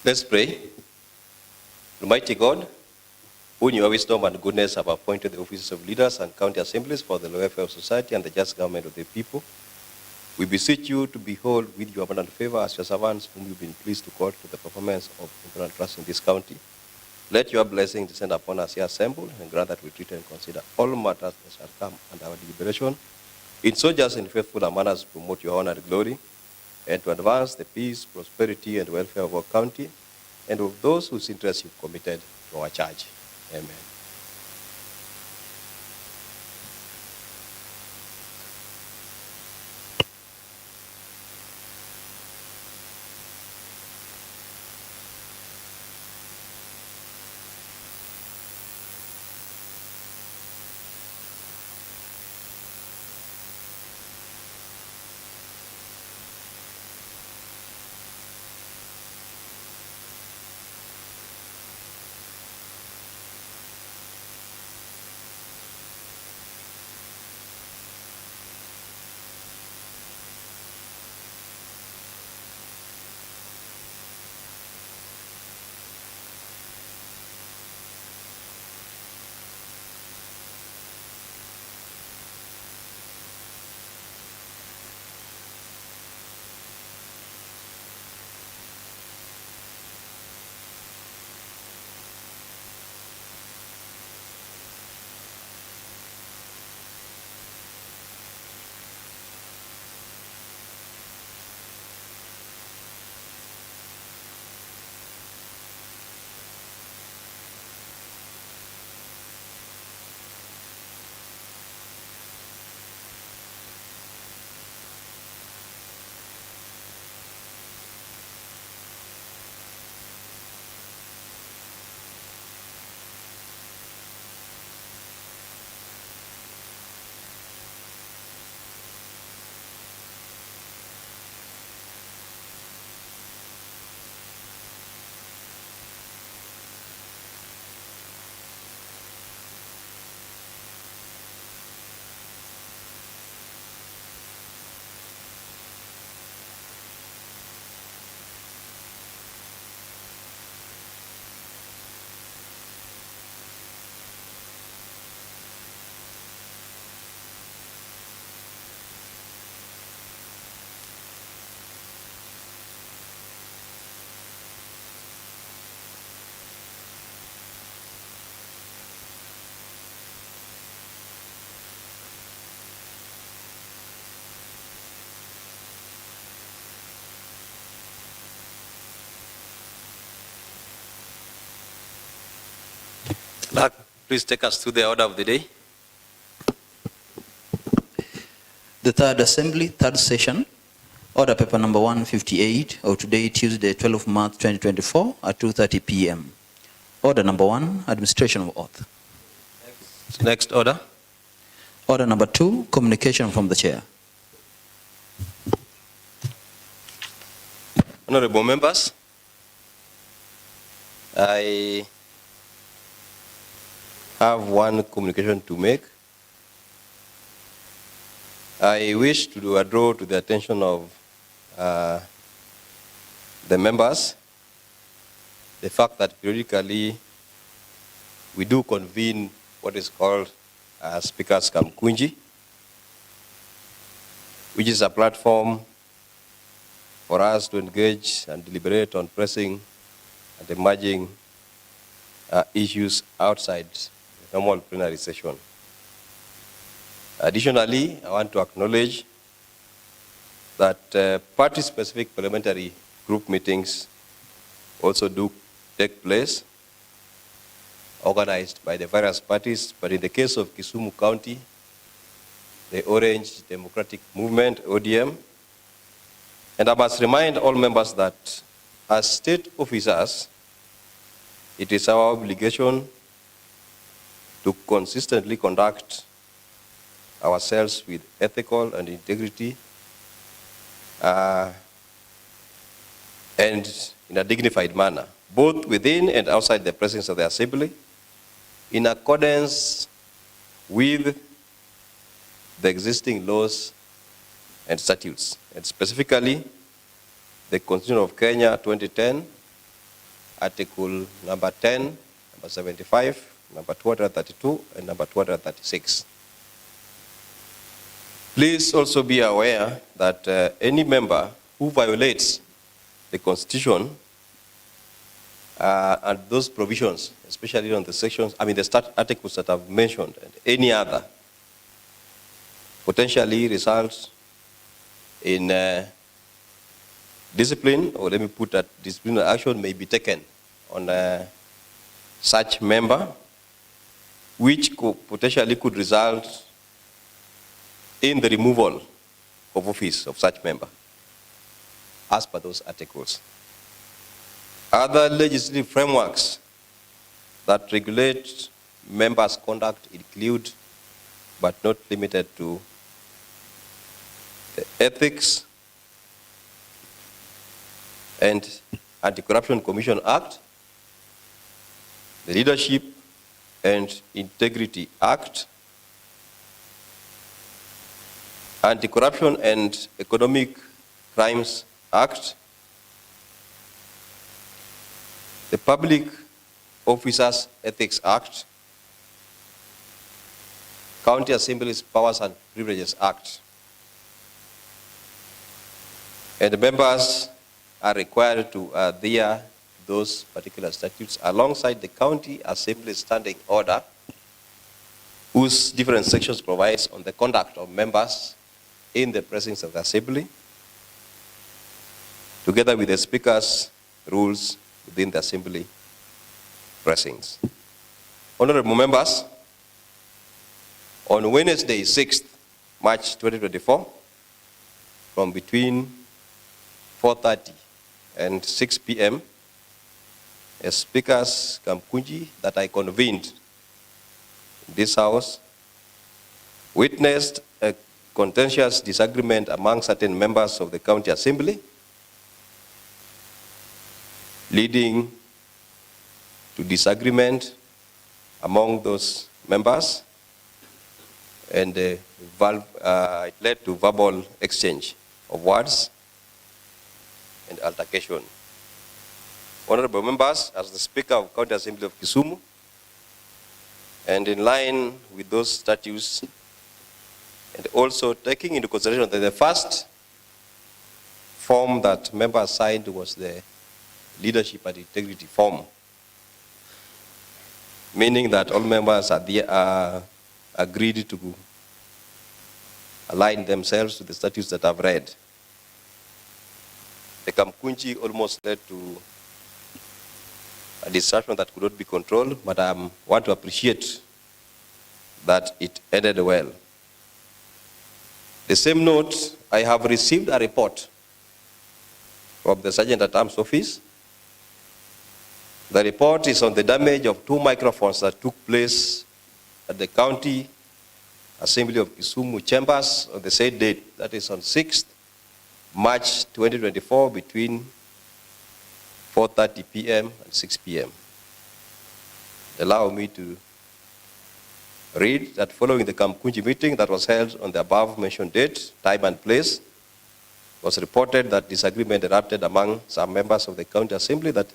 Let's pray. Almighty God, who in your wisdom and goodness have appointed the offices of leaders and county assemblies for the welfare of society and the just government of the people, we beseech you to behold with your abundant favor as your servants whom you've been pleased to call to the performance of important trust in this county. Let your blessing descend upon us here assembled, and grant that we treat and consider all matters that shall come under our deliberation, in so just and faithful a manner as to promote your honor and glory, and to advance the peace, prosperity, and welfare of our county, and of those whose interests you've committed to our church. Amen. Clerk, please take us through the order of the day. The third assembly, third session, order paper number 158 of today, Tuesday, 12 March 2024 at 2:30 p.m. Order number 1, administration of oath. Next order. Order number 2, communication from the chair. Honorable members, I have one communication to make. I wish to draw to the attention of the members the fact that periodically we do convene what is called Speakers Kamkunji, which is a platform for us to engage and deliberate on pressing and emerging issues outside the normal plenary session. Additionally, I want to acknowledge that party-specific parliamentary group meetings also do take place, organized by the various parties, but in the case of Kisumu County, the Orange Democratic Movement, ODM, and I must remind all members that as state officers, it is our obligation to consistently conduct ourselves with ethical and integrity and in a dignified manner, both within and outside the presence of the assembly, in accordance with the existing laws and statutes, and specifically the Constitution of Kenya 2010 Article number 10, number 75, number 232, and number 236. Please also be aware that any member who violates the Constitution and those provisions, especially on the sections, the articles that I've mentioned, and any other, potentially results in discipline, or let me put that disciplinary action may be taken on such member, which potentially could result in the removal of office of such member, as per those articles. Other legislative frameworks that regulate members' conduct include, but not limited to, the Ethics and Anti-Corruption Commission Act, the Leadership and Integrity Act, Anti-Corruption and Economic Crimes Act, the Public Officers Ethics Act, County Assembly's Powers and Privileges Act. And the members are required to adhere to those particular statutes alongside the County Assembly Standing Order, whose different sections provides on the conduct of members in the presence of the Assembly, together with the Speaker's rules within the Assembly precincts. Honorable members, on Wednesday, 6th March 2024, from between 4:30 and 6 p.m., as Speaker's Kamkunji that I convened in this House witnessed a contentious disagreement among certain members of the County Assembly, leading to disagreement among those members, and it led to verbal exchange of words and altercation. Honorable members, as the Speaker of County Assembly of Kisumu, and in line with those statutes, and also taking into consideration that the first form that members signed was the Leadership and Integrity form, meaning that all members are agreed to align themselves to the statutes that I've read. The Kamkunji almost led to a discussion that could not be controlled, but I want to appreciate that it ended well. The same note, I have received a report from the Sergeant at Arms Office. The report is on the damage of 2 microphones that took place at the County Assembly of Kisumu chambers on the said date, that is on 6th March 2024, between 4:30 p.m. and 6 p.m. Allow me to read that following the Kamkunji meeting that was held on the above mentioned date, time and place, it was reported that disagreement erupted among some members of the County Assembly that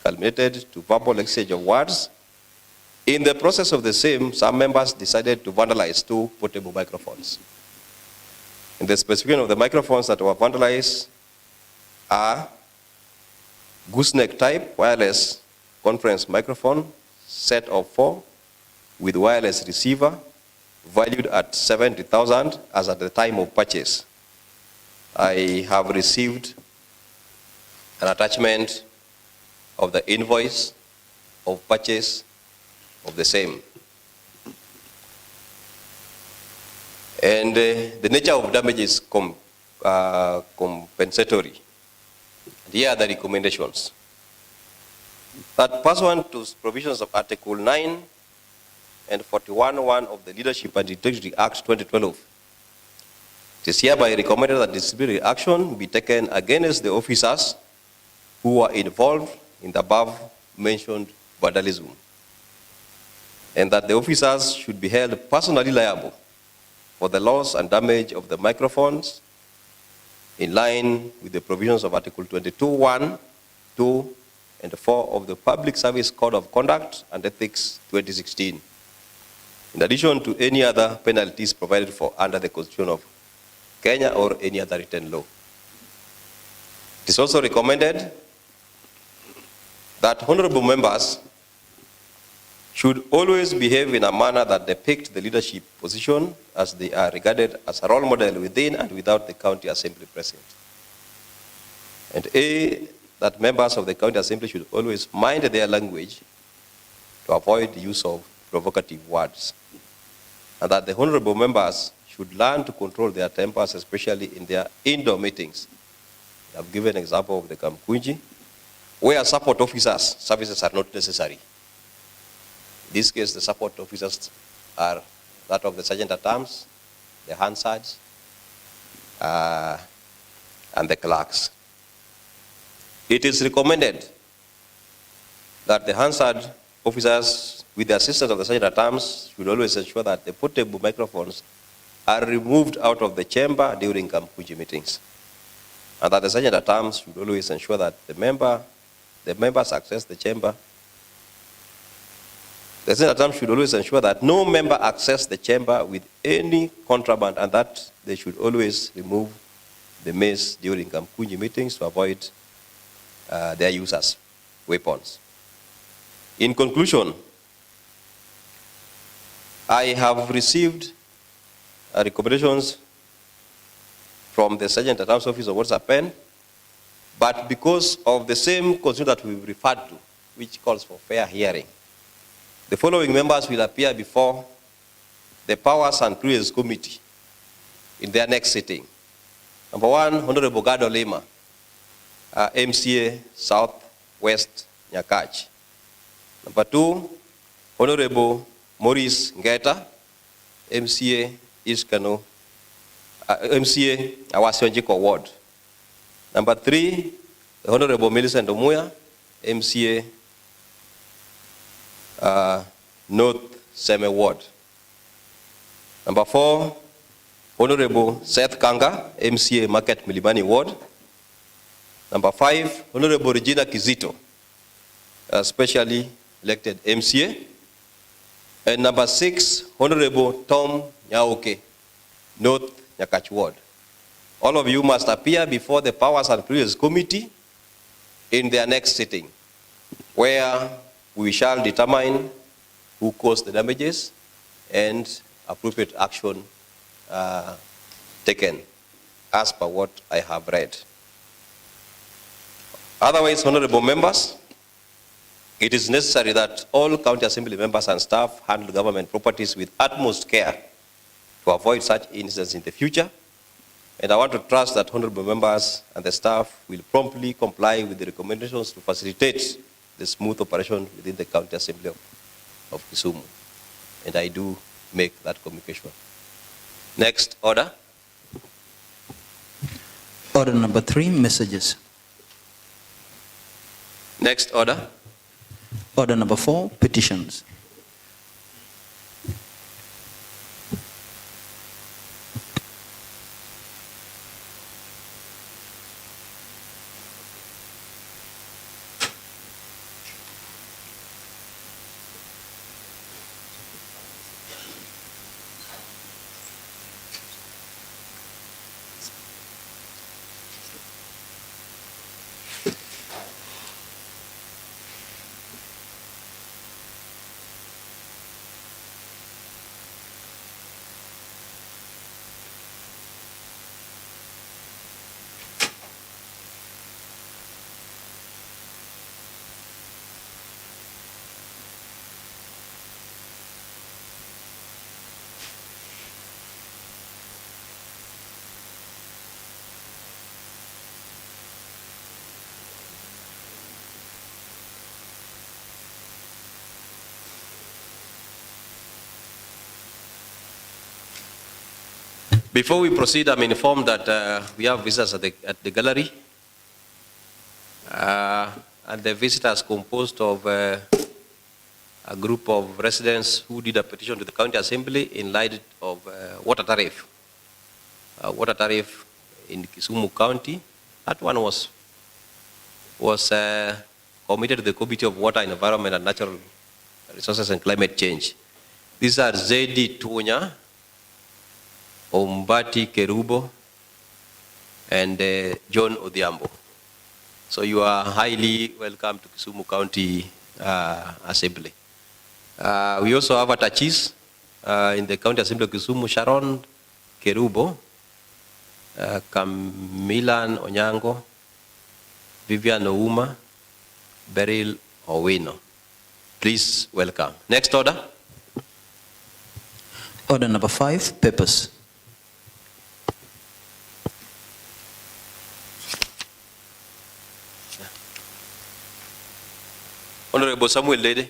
culminated to verbal exchange of words. In the process of the same, some members decided to vandalize 2 portable microphones. And the specification of the microphones that were vandalized are gooseneck type wireless conference microphone, set of 4, with wireless receiver, valued at 70,000 as at the time of purchase. I have received an attachment of the invoice of purchase of the same. And the nature of damage is compensatory. And here are the recommendations. That pursuant to provisions of Article 9 and 41(1) of the Leadership and Integrity Act 2012, it is hereby recommended that disciplinary action be taken against the officers who are involved in the above mentioned vandalism, and that the officers should be held personally liable for the loss and damage of the microphones in line with the provisions of Article 22(1), 2, and 4 of the Public Service Code of Conduct and Ethics 2016, in addition to any other penalties provided for under the Constitution of Kenya or any other written law. It is also recommended that honorable members should always behave in a manner that depicts the leadership position, as they are regarded as a role model within and without the county assembly present. And A, that members of the county assembly should always mind their language to avoid the use of provocative words. And that the honorable members should learn to control their tempers, especially in their indoor meetings. I've given an example of the Kamkunji, where support officers' services are not necessary. In this case, the support officers are that of the sergeant at arms, the Hansards, and the clerks. It is recommended that the Hansard officers, with the assistance of the sergeant at arms, should always ensure that the portable microphones are removed out of the chamber during Kamkunji meetings, and that the sergeant at arms should always ensure that the members access the chamber. The sergeant at arms should always ensure that no member access the chamber with any contraband, and that they should always remove the mace during Kamkunji meetings to avoid their use as weapons. In conclusion, I have received recommendations from the Sergeant at Arms Office of What's Happened, but because of the same concern that we referred to, which calls for fair hearing, the following members will appear before the Powers and Privileges Committee in their next sitting. Number 1, Honorable Gado Lima, MCA South West Nyakach. Number 2, Honorable Maurice Ngeta, MCA East Kano, MCA Awasionjiko Ward. Number 3, the Honorable Millicent Omuya, MCA North Seme Ward. Number 4, Honorable Seth Kanga, MCA Market Milimani Ward. Number 5, Honorable Regina Kizito, specially elected MCA. And number 6, Honorable Tom Nyauke, North Nyakach Ward. All of you must appear before the Powers and Privileges Committee in their next sitting, where we shall determine who caused the damages and appropriate action taken as per what I have read. Otherwise, honorable members, it is necessary that all county assembly members and staff handle government properties with utmost care to avoid such incidents in the future. And I want to trust that honorable members and the staff will promptly comply with the recommendations to facilitate the smooth operation within the county assembly of Kisumu. And I do make that communication. Next order. Order number 3, messages. Next order. Order number 4, petitions. Before we proceed, I'm informed that we have visitors at the gallery. And the visitors composed of a group of residents who did a petition to the county assembly in light of water tariff. Water tariff in Kisumu County. That one was committed to the Committee of Water, Environment and Natural Resources and Climate Change. These are Zedi Tunya, Ombati Kerubo, and John Odhiambo. So you are highly welcome to Kisumu County Assembly. We also have attaches in the County Assembly of Kisumu, Sharon Kerubo, Kamilan Onyango, Vivian Ouma, Beryl Owino. Please welcome. Next order. Order number 5, papers. Honorable Samuel Lede.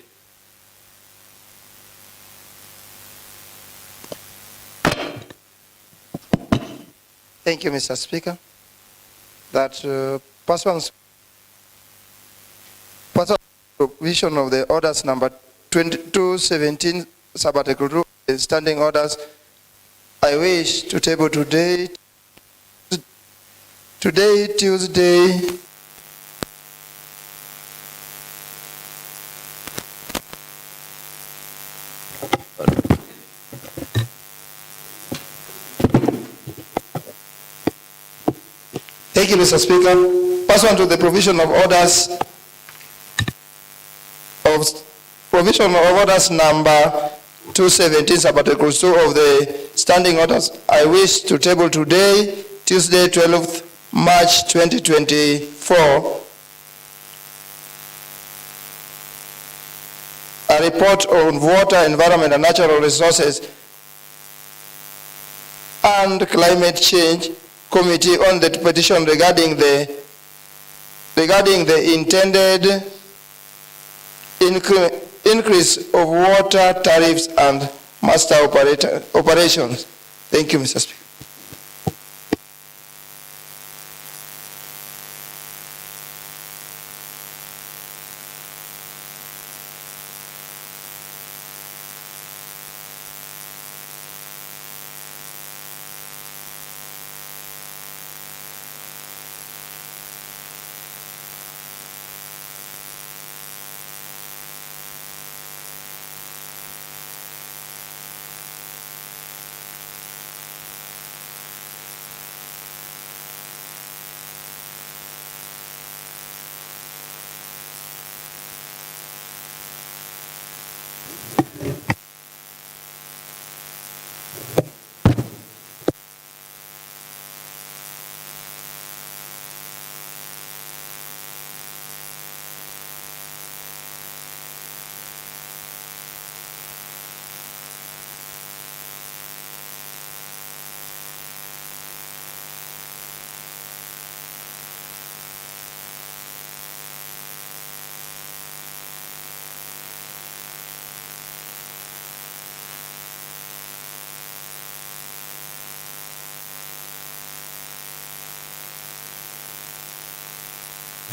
Thank you, Mr. Speaker. That pursuant provision of the orders number 2217 sabbatical rule standing orders, I wish to table today, Tuesday, Thank you, Mr. Speaker. Pursuant to the provision of orders number 217 sabbatical 2 of the standing orders, I wish to table today, Tuesday, 12th March 2024, a report on water, environment and natural resources and climate change committee on the petition regarding the intended increase of water tariffs and master operations. Thank you, Mr. Speaker.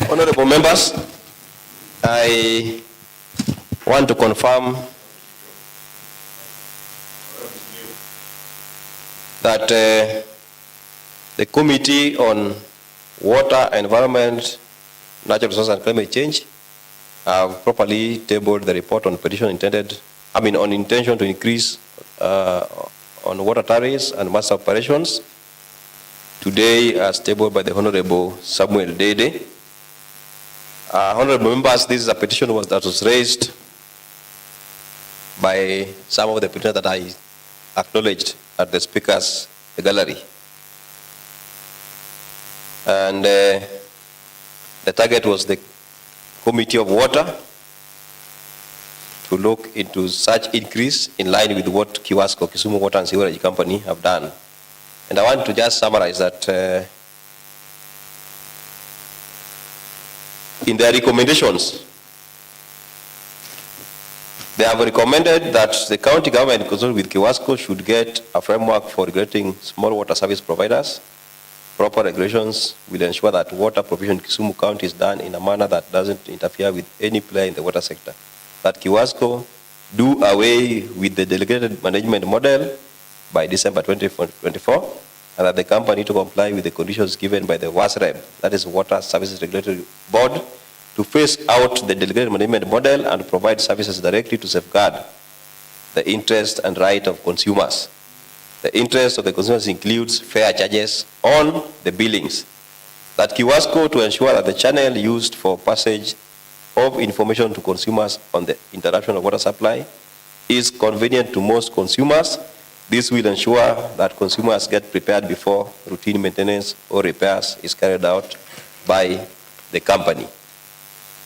Honorable members, I want to confirm that the Committee on Water, Environment, Natural Resources and Climate Change have properly tabled the report on petition on intention to increase on water tariffs and mass operations today as tabled by the Honorable Samuel Dede. Honorable members, this is a petition that was raised by some of the petitioners that I acknowledged at the Speaker's gallery. And the target was the Committee of Water to look into such increase in line with what Kiwasco, Kisumu Water and Sewerage Company have done. And I want to just summarize that in their recommendations, they have recommended that the county government, in consultation with Kiwasco, should get a framework for regulating small water service providers. Proper regulations will ensure that water provision in Kisumu County is done in a manner that doesn't interfere with any player in the water sector. That Kiwasco do away with the delegated management model by December 2024, and that the company to comply with the conditions given by the WASREB, that is Water Services Regulatory Board, to phase out the delegated management model and provide services directly to safeguard the interest and right of consumers. The interest of the consumers includes fair charges on the billings. That Kiwasco, to ensure that the channel used for passage of information to consumers on the interruption of water supply is convenient to most consumers. This will ensure that consumers get prepared before routine maintenance or repairs is carried out by the company.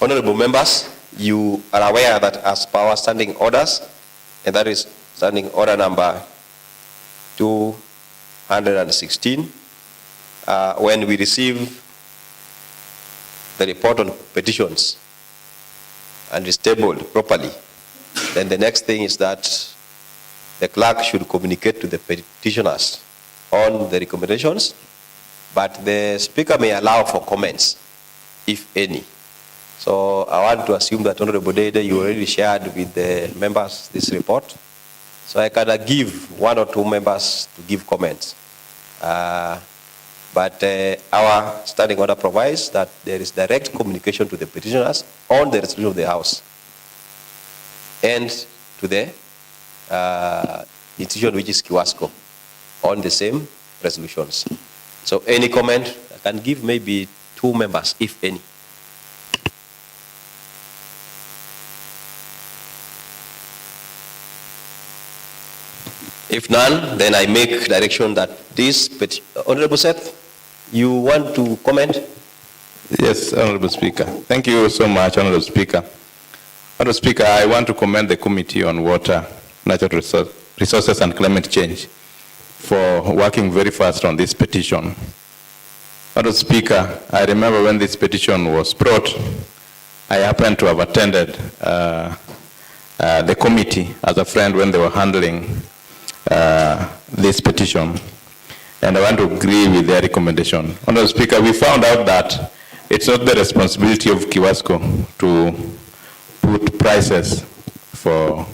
Honorable members, you are aware that as per our standing orders, and that is standing order number 216, when we receive the report on petitions and is tabled properly, then the next thing is that the clerk should communicate to the petitioners on the recommendations, but the speaker may allow for comments, if any. So I want to assume that Honorable Dede, you already shared with the members this report. So I can give one or two members to give comments. But our standing order provides that there is direct communication to the petitioners on the resolution of the House and to the institution which is Kiwasco on the same resolutions. So any comment, I can give maybe two members, if any. If none, then I make direction that this, Honorable Seth, you want to comment? Yes, Honorable Speaker. Thank you so much, Honorable Speaker. Honorable Speaker, I want to commend the Committee on Water, Natural Resources and Climate Change for working very fast on this petition. Honorable Speaker, I remember when this petition was brought, I happened to have attended the committee as a friend when they were handling this petition, and I want to agree with their recommendation. Honorable Speaker, we found out that it's not the responsibility of Kiwasco to put prices for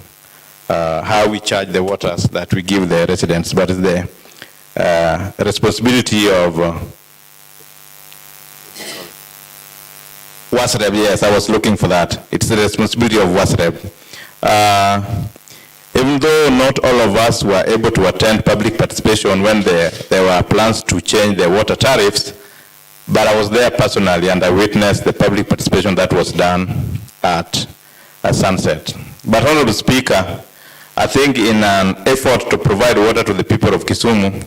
how we charge the waters that we give the residents, but it's the responsibility of WASREB. Yes, I was looking for that. It's the responsibility of WASREB. Even though not all of us were able to attend public participation when there were plans to change the water tariffs, but I was there personally and I witnessed the public participation that was done at Sunset. But Honorable Speaker, I think in an effort to provide water to the people of Kisumu,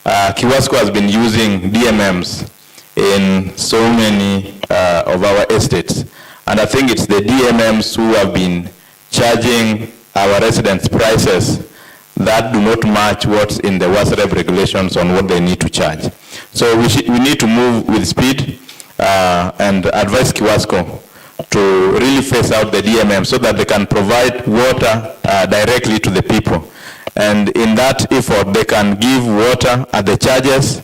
Kiwasco has been using DMMs in so many of our estates. And I think it's the DMMs who have been charging our residents prices that do not match what's in the WASREB regulations on what they need to charge. So we need to move with speed and advise Kiwasco to really phase out the DMM so that they can provide water directly to the people. And in that effort, they can give water at the charges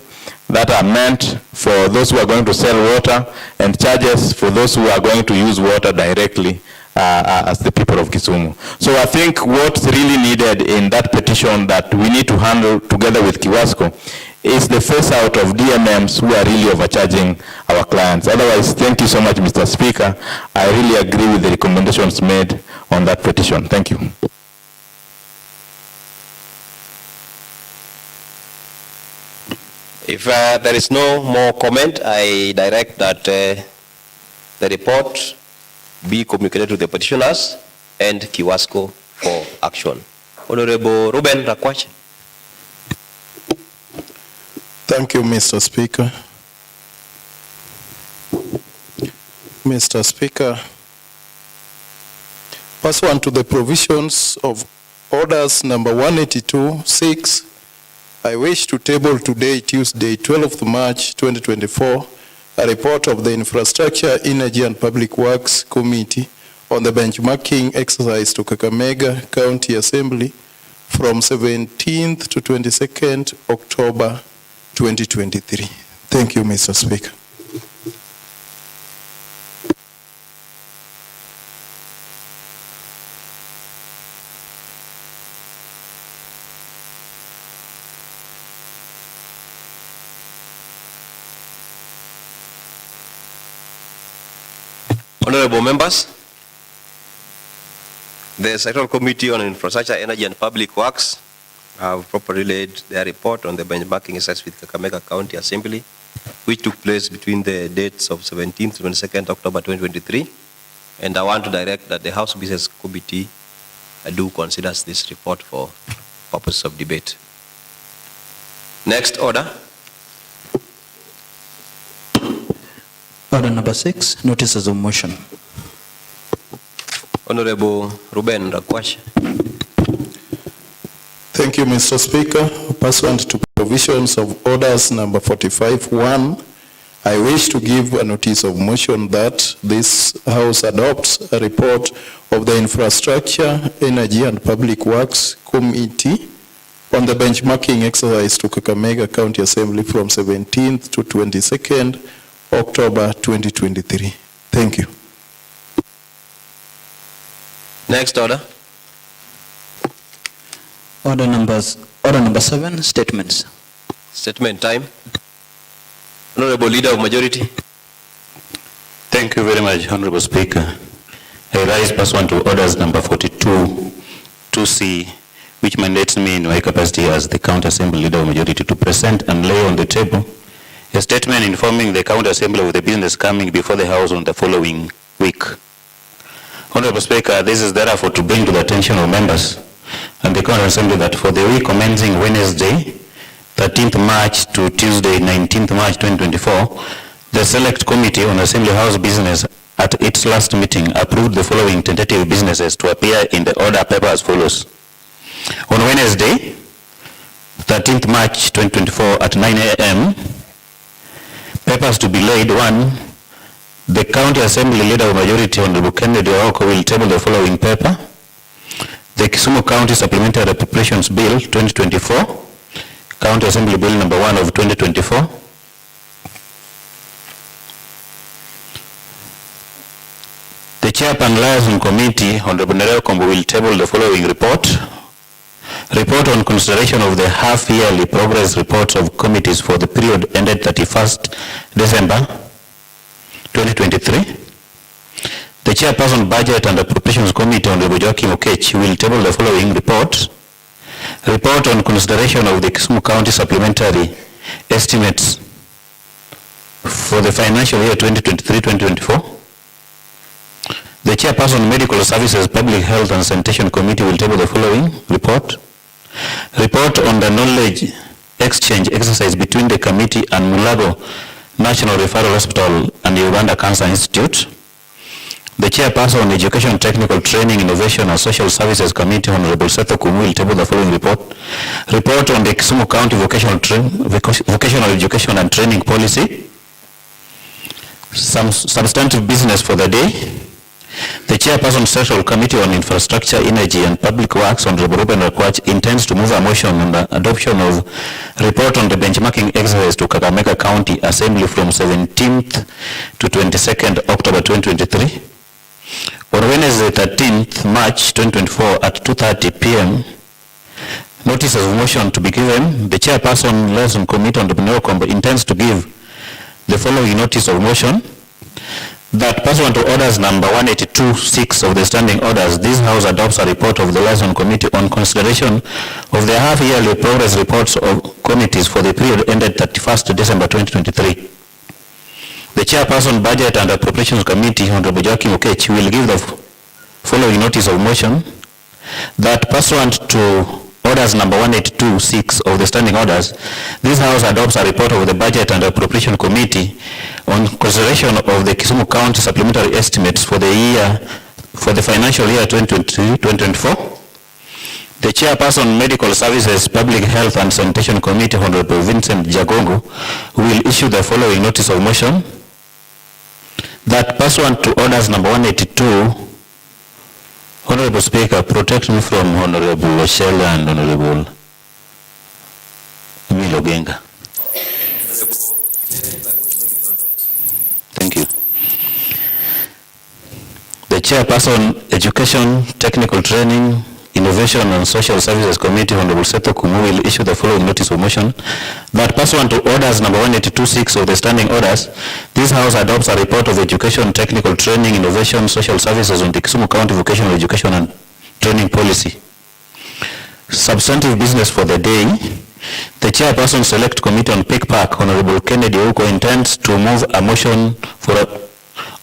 that are meant for those who are going to sell water and charges for those who are going to use water directly as the people of Kisumu. So I think what's really needed in that petition that we need to handle together with Kiwasco is the phase out of DMMs who are really overcharging our clients. Otherwise, thank you so much, Mr. Speaker. I really agree with the recommendations made on that petition. Thank you. If there is no more comment, I direct that the report be communicated to the petitioners and Kiwasco for action. Honorable Ruben Rakwache. Thank you, Mr. Speaker. Mr. Speaker, pursuant to the provisions of orders number 182-6, I wish to table today, Tuesday, 12th March 2024, a report of the Infrastructure, Energy and Public Works Committee on the benchmarking exercise to Kakamega County Assembly from 17th to 22nd October 2023. Thank you, Mr. Speaker. Honorable members, the Sectoral Committee on Infrastructure, Energy and Public Works have properly laid their report on the benchmarking exercise with Kakamega County Assembly, which took place between the dates of 17th to 22nd October 2023. And I want to direct that the House Business Committee do consider this report for purposes of debate. Next order. Order number 6, notices of motion. Honorable Ruben Rakwash. Thank you, Mr. Speaker. Pursuant to provisions of orders number 45-1, I wish to give a notice of motion that this House adopts a report of the Infrastructure, Energy and Public Works Committee on the benchmarking exercise to Kakamega County Assembly from 17th to 22nd October 2023. Thank you. Next order. Order number 7, statements. Statement time. Honorable Leader of Majority. Thank you very much, Honorable Speaker. I rise pursuant to orders number 42, 2C, which mandates me in my capacity as the County Assembly Leader of Majority to present and lay on the table a statement informing the County Assembly of the business coming before the House on the following week. Honorable Speaker, this is therefore to bring to the attention of members and the County Assembly that for the week commencing Wednesday, 13th March to Tuesday, 19th March 2024, the Select Committee on Assembly House Business at its last meeting approved the following tentative businesses to appear in the order paper as follows. On Wednesday, 13th March 2024 at 9 a.m., papers to be laid. 1, the County Assembly Leader of Majority, Honorable Kennedy Oko, will table the following paper. The Kisumu County Supplementary Appropriations Bill 2024, County Assembly Bill number 1 of 2024. The Chairman Liaison Committee, Honorable Nereo Kombo, will table the following report. Report on consideration of the half-yearly progress reports of committees for the period ended 31st December 2023. The Chairperson Budget and Appropriations Committee, Honorable Joaquim Okech, will table the following report. Report on consideration of the Kisumu County Supplementary Estimates for the financial year 2023-2024. The Chairperson Medical Services, Public Health and Sanitation Committee will table the following report. Report on the knowledge exchange exercise between the committee and Mulago National Referral Hospital and Uganda Cancer Institute. The Chairperson Education, Technical Training, Innovation and Social Services Committee, Honorable Setho Kumu, will table the following report. Report on the Kisumu County Vocational Education and Training Policy. Some substantive business for the day. The Chairperson Central Committee on Infrastructure, Energy and Public Works, Honorable Ruben Rakwach, intends to move a motion on the adoption of report on the benchmarking exercise to Kakamega County Assembly from 17th to 22nd October 2023. On Wednesday, 13th March 2024 at 2:30 p.m., notices of motion to be given. The Chairperson Liaison Committee on the Nereo intends to give the following notice of motion. That pursuant to orders number 182-6 of the standing orders, this House adopts a report of the Liaison Committee on consideration of the half-yearly progress reports of committees for the period ended 31st December 2023. The Chairperson Budget and Appropriations Committee, Honorable Joaquim Okech, will give the following notice of motion. That pursuant to orders number 182-6 of the standing orders, this House adopts a report of the Budget and Appropriation Committee on consideration of the Kisumu County Supplementary Estimates for the financial year 2023-2024. The Chairperson Medical Services, Public Health and Sanitation Committee, Honorable Vincent Jagongo, will issue the following notice of motion. That pursuant to orders number 182, Honorable Speaker, protect me from Honorable Oshela and Honorable Emilio Genga. Thank you. The Chairperson, Education, Technical Training, Innovation and Social Services Committee, Honorable Seto Kumu, will issue the following notice of motion. That pursuant to orders number 182.6 of the standing orders, this House adopts a report of education, technical training, innovation, social services on the Kisumu County Vocational Education and Training Policy. Substantive business for the day. The Chairperson Select Committee on Pick Park, Honorable Kennedy Ouko, intends to move a motion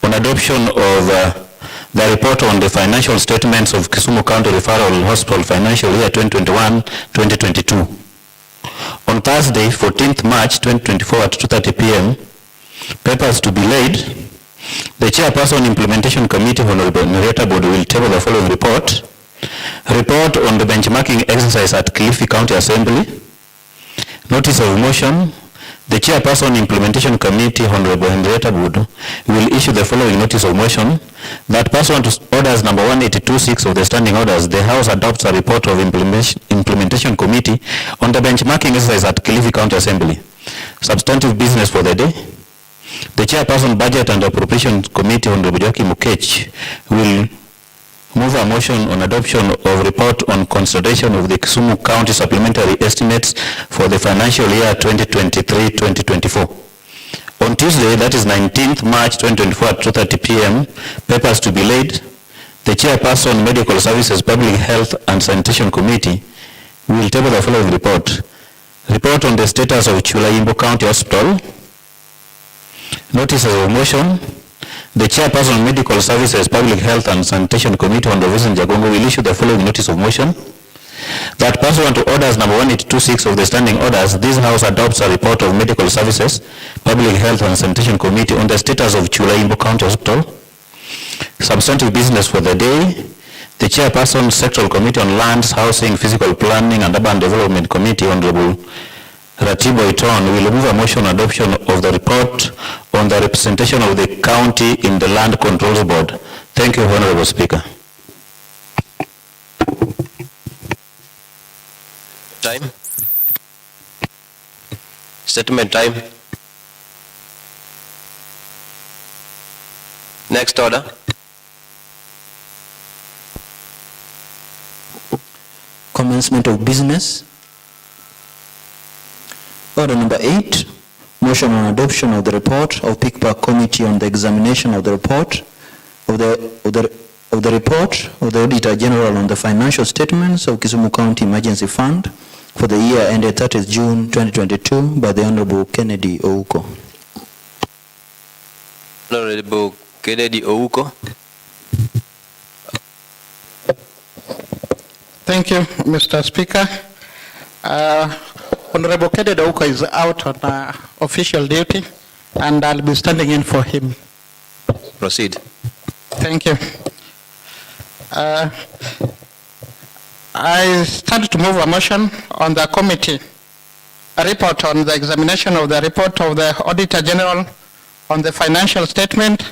on adoption of the report on the financial statements of Kisumu County Referral Hospital financial year 2021-2022. On Thursday, 14th March 2024 at 2:30 p.m., papers to be laid. The Chairperson Implementation Committee, Honorable Narrator Board, will table the following report. Report on the benchmarking exercise at Kilifi County Assembly. Notice of motion. The Chairperson Implementation Committee, Honorable Henrietta Budu, will issue the following notice of motion. That pursuant to orders number 182.6 of the standing orders, the House adopts a report of Implementation Committee on the benchmarking exercise at Kilifi County Assembly. Substantive business for the day. The Chairperson Budget and Appropriations Committee, Honorable Joachim Mukech, will move a motion on adoption of report on consideration of the Kisumu County supplementary estimates for the financial year 2023-2024. On Tuesday, that is 19th March 2024 at 2:30 p.m., papers to be laid. The Chairperson Medical Services, Public Health and Sanitation Committee will table the following report. Report on the status of Chulaimbo County Hospital. Notices of motion. The Chairperson Medical Services, Public Health and Sanitation Committee, Honorable Vincent Jagongo, will issue the following notice of motion. That pursuant to orders number 182.6 of the standing orders, this House adopts a report of Medical Services, Public Health and Sanitation Committee on the status of Chulaimbo County Hospital. Substantive business for the day. The Chairperson Sectoral Committee on Lands, Housing, Physical Planning and Urban Development Committee, Honorable Ratibo Iton, will move a motion adoption of the report on the representation of the county in the Land Controls Board. Thank you, Honorable Speaker. Time. Statement time. Next order. Commencement of business. Order number 8, motion on adoption of the report of Pick Park Committee on the examination of the report of the report of the Auditor General on the financial statements of Kisumu County Emergency Fund for the year ended 30th June 2022 by the Honorable Kennedy Ouko. Honorable Kennedy Ouko. Thank you, Mr. Speaker. Honorable Kennedy Ouko is out on official duty, and I'll be standing in for him. Proceed. Thank you. I stand to move a motion on the committee, a report on the examination of the report of the Auditor General on the financial statement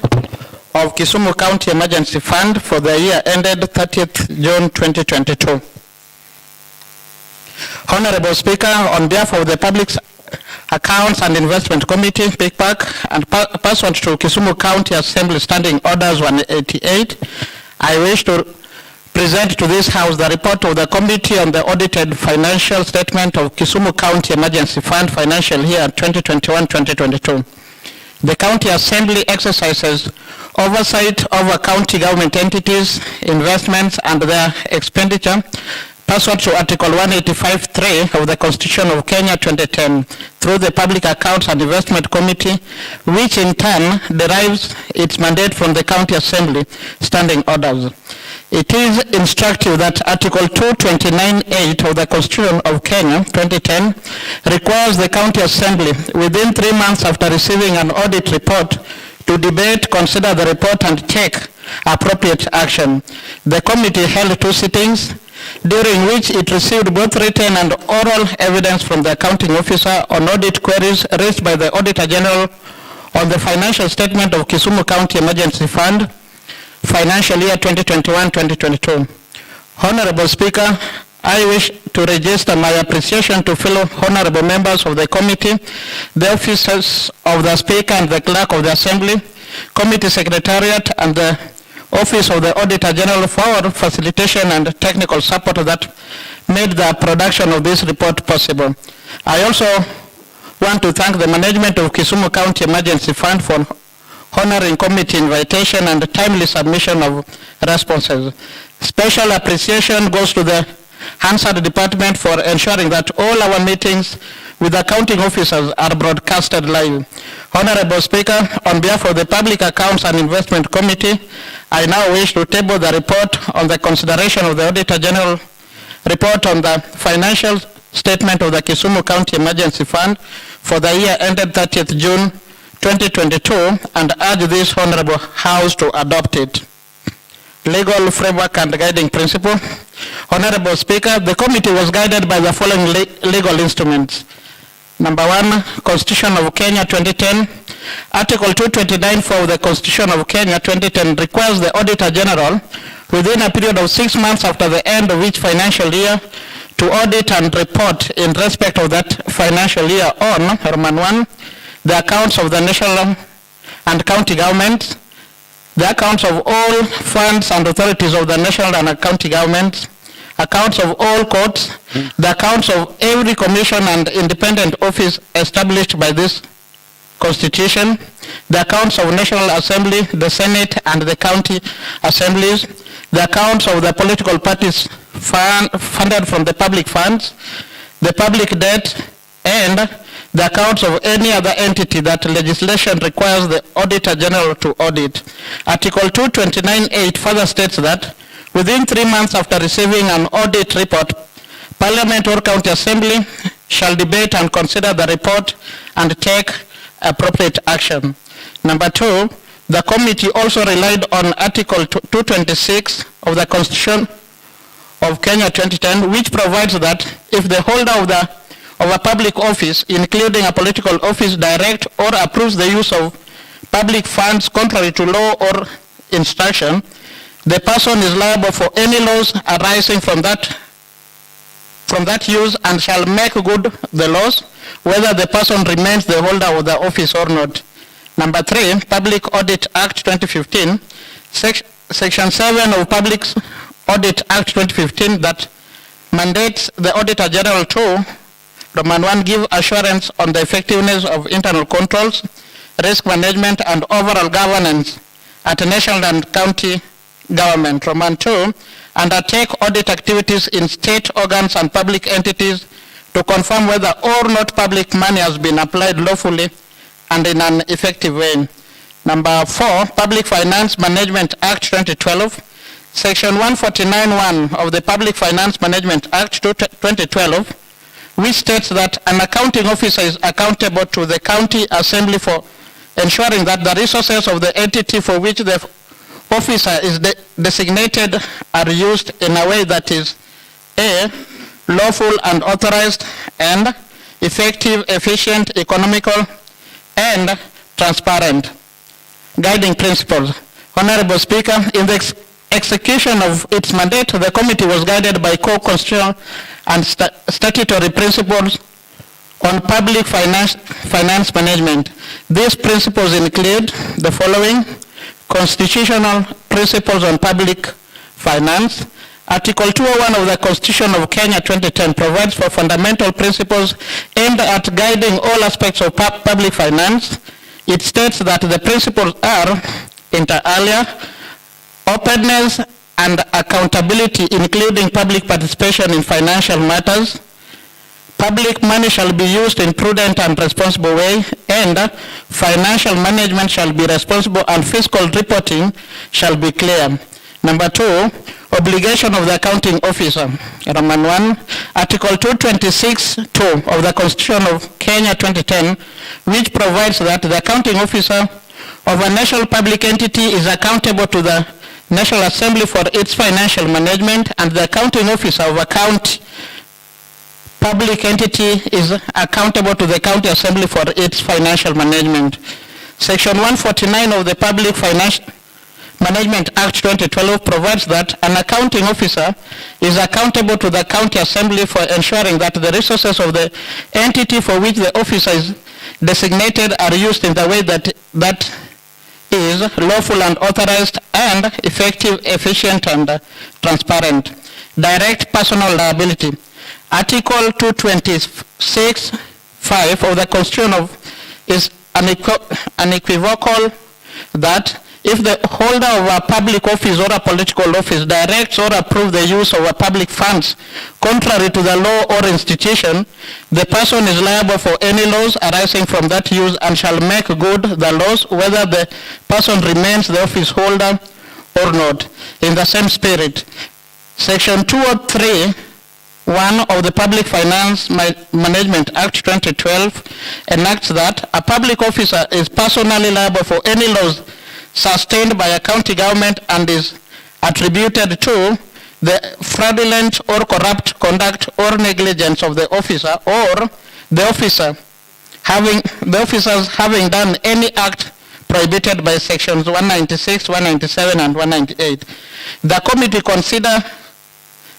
of Kisumu County Emergency Fund for the year ended 30th June 2022. Honorable Speaker, on behalf of the Public Accounts and Investment Committee, PICPAC, and pursuant to Kisumu County Assembly Standing Orders 188, I wish to present to this House the report of the Committee on the audited financial statement of Kisumu County Emergency Fund financial year 2021-2022. The County Assembly exercises oversight over county government entities, investments, and their expenditure pursuant to Article 185(3) of the Constitution of Kenya 2010 through the Public Accounts and Investment Committee, which in turn derives its mandate from the County Assembly standing orders. It is instructive that Article 229(8) of the Constitution of Kenya 2010 requires the County Assembly within 3 months after receiving an audit report to debate, consider the report and take appropriate action. The committee held 2 sittings during which it received both written and oral evidence from the accounting officer on audit queries raised by the Auditor General on the financial statement of Kisumu County Emergency Fund, financial year 2021-2022. Honorable Speaker, I wish to register my appreciation to fellow honorable members of the committee, the officers of the Speaker and the Clerk of the Assembly, Committee Secretariat, and the Office of the Auditor General for facilitation and technical support that made the production of this report possible. I also want to thank the management of Kisumu County Emergency Fund for honoring committee invitation and timely submission of responses. Special appreciation goes to the Hansard Department for ensuring that all our meetings with accounting officers are broadcasted live. Honorable Speaker, on behalf of the Public Accounts and Investment Committee, I now wish to table the report on the consideration of the Auditor General report on the financial statement of the Kisumu County Emergency Fund for the year ended 30th June 2022 and urge this Honorable House to adopt it. Legal framework and guiding principle. Honorable Speaker, the committee was guided by the following legal instruments. Number 1, Constitution of Kenya 2010. Article 229 of the Constitution of Kenya 2010 requires the Auditor General within a period of 6 months after the end of each financial year to audit and report in respect of that financial year on, Roman 1, the accounts of the national and county governments, the accounts of all funds and authorities of the national and county governments, accounts of all courts, the accounts of every commission and independent office established by this Constitution, the accounts of National Assembly, the Senate and the county assemblies, the accounts of the political parties funded from the public funds, the public debt, and the accounts of any other entity that legislation requires the Auditor General to audit. Article 229(8) further states that within 3 months after receiving an audit report, Parliament or County Assembly shall debate and consider the report and take appropriate action. Number 2, the committee also relied on Article 226 of the Constitution of Kenya 2010, which provides that if the holder of a public office, including a political office, direct or approves the use of public funds contrary to law or instruction, the person is liable for any loss arising from that use and shall make good the loss, whether the person remains the holder of the office or not. Number 3, Public Audit Act 2015, Section 7 of Public Audit Act 2015 that mandates the Auditor General to, Roman 1, give assurance on the effectiveness of internal controls, risk management, and overall governance at national and county government. Roman 2, undertake audit activities in state organs and public entities to confirm whether or not public money has been applied lawfully and in an effective way. Number 4, Public Finance Management Act 2012, Section 149(1) of the Public Finance Management Act 2012, which states that an accounting officer is accountable to the county assembly for ensuring that the resources of the entity for which the officer is designated are used in a way that is A, lawful and authorized, and effective, efficient, economical, and transparent. Guiding principles. Honorable Speaker, in the execution of its mandate, the committee was guided by core constitutional and statutory principles on public finance management. These principles include the following: constitutional principles on public finance. Article 201 of the Constitution of Kenya 2010 provides for fundamental principles aimed at guiding all aspects of public finance. It states that the principles are, inter alia, openness and accountability, including public participation in financial matters. Public money shall be used in prudent and responsible way, and financial management shall be responsible and fiscal reporting shall be clear. Number 2, obligation of the accounting officer. Roman 1, Article 226(2) of the Constitution of Kenya 2010, which provides that the accounting officer of a national public entity is accountable to the National Assembly for its financial management, and the accounting officer of a county public entity is accountable to the county assembly for its financial management. Section 149 of the Public Finance Management Act 2012 provides that an accounting officer is accountable to the county assembly for ensuring that the resources of the entity for which the officer is designated are used in the way that is lawful and authorized and effective, efficient and transparent. Direct personal liability. Article 226(5) of the Constitution is unequivocal that if the holder of a public office or a political office directs or approves the use of a public funds contrary to the law or institution, the person is liable for any loss arising from that use and shall make good the loss whether the person remains the office holder or not. In the same spirit, Section 203(1) of the Public Finance Management Act 2012 enacts that a public officer is personally liable for any loss sustained by a county government and is attributed to the fraudulent or corrupt conduct or negligence of the officer or the officers having done any act prohibited by sections 196, 197 and 198. The committee consider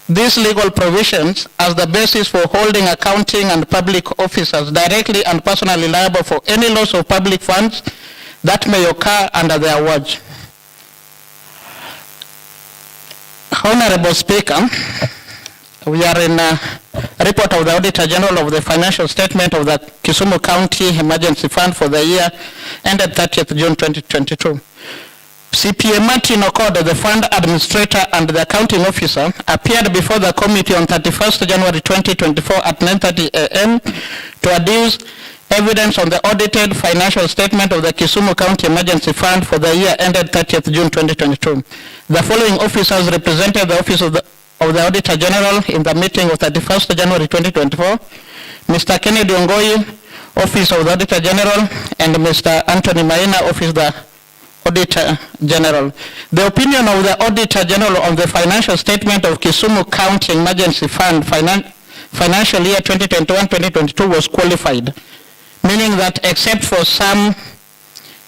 these legal provisions as the basis for holding accounting and public officers directly and personally liable for any loss of public funds that may occur under their watch. Honorable Speaker, we are in a report of the Auditor General of the financial statement of the Kisumu County Emergency Fund for the year ended 30th June 2022. CPA Martin Okoda, the fund administrator and the accounting officer, appeared before the committee on 31st January 2024 at 9:30 a.m. to adduce evidence on the audited financial statement of the Kisumu County Emergency Fund for the year ended 30th June 2022. The following officers represented the Office of the Auditor General in the meeting of 31st January 2024. Mr. Kennedy Ongoi, Office of the Auditor General, and Mr. Anthony Maina, Office of the Auditor General. The opinion of the Auditor General on the financial statement of Kisumu County Emergency Fund financial year 2021-2022 was qualified, meaning that except for some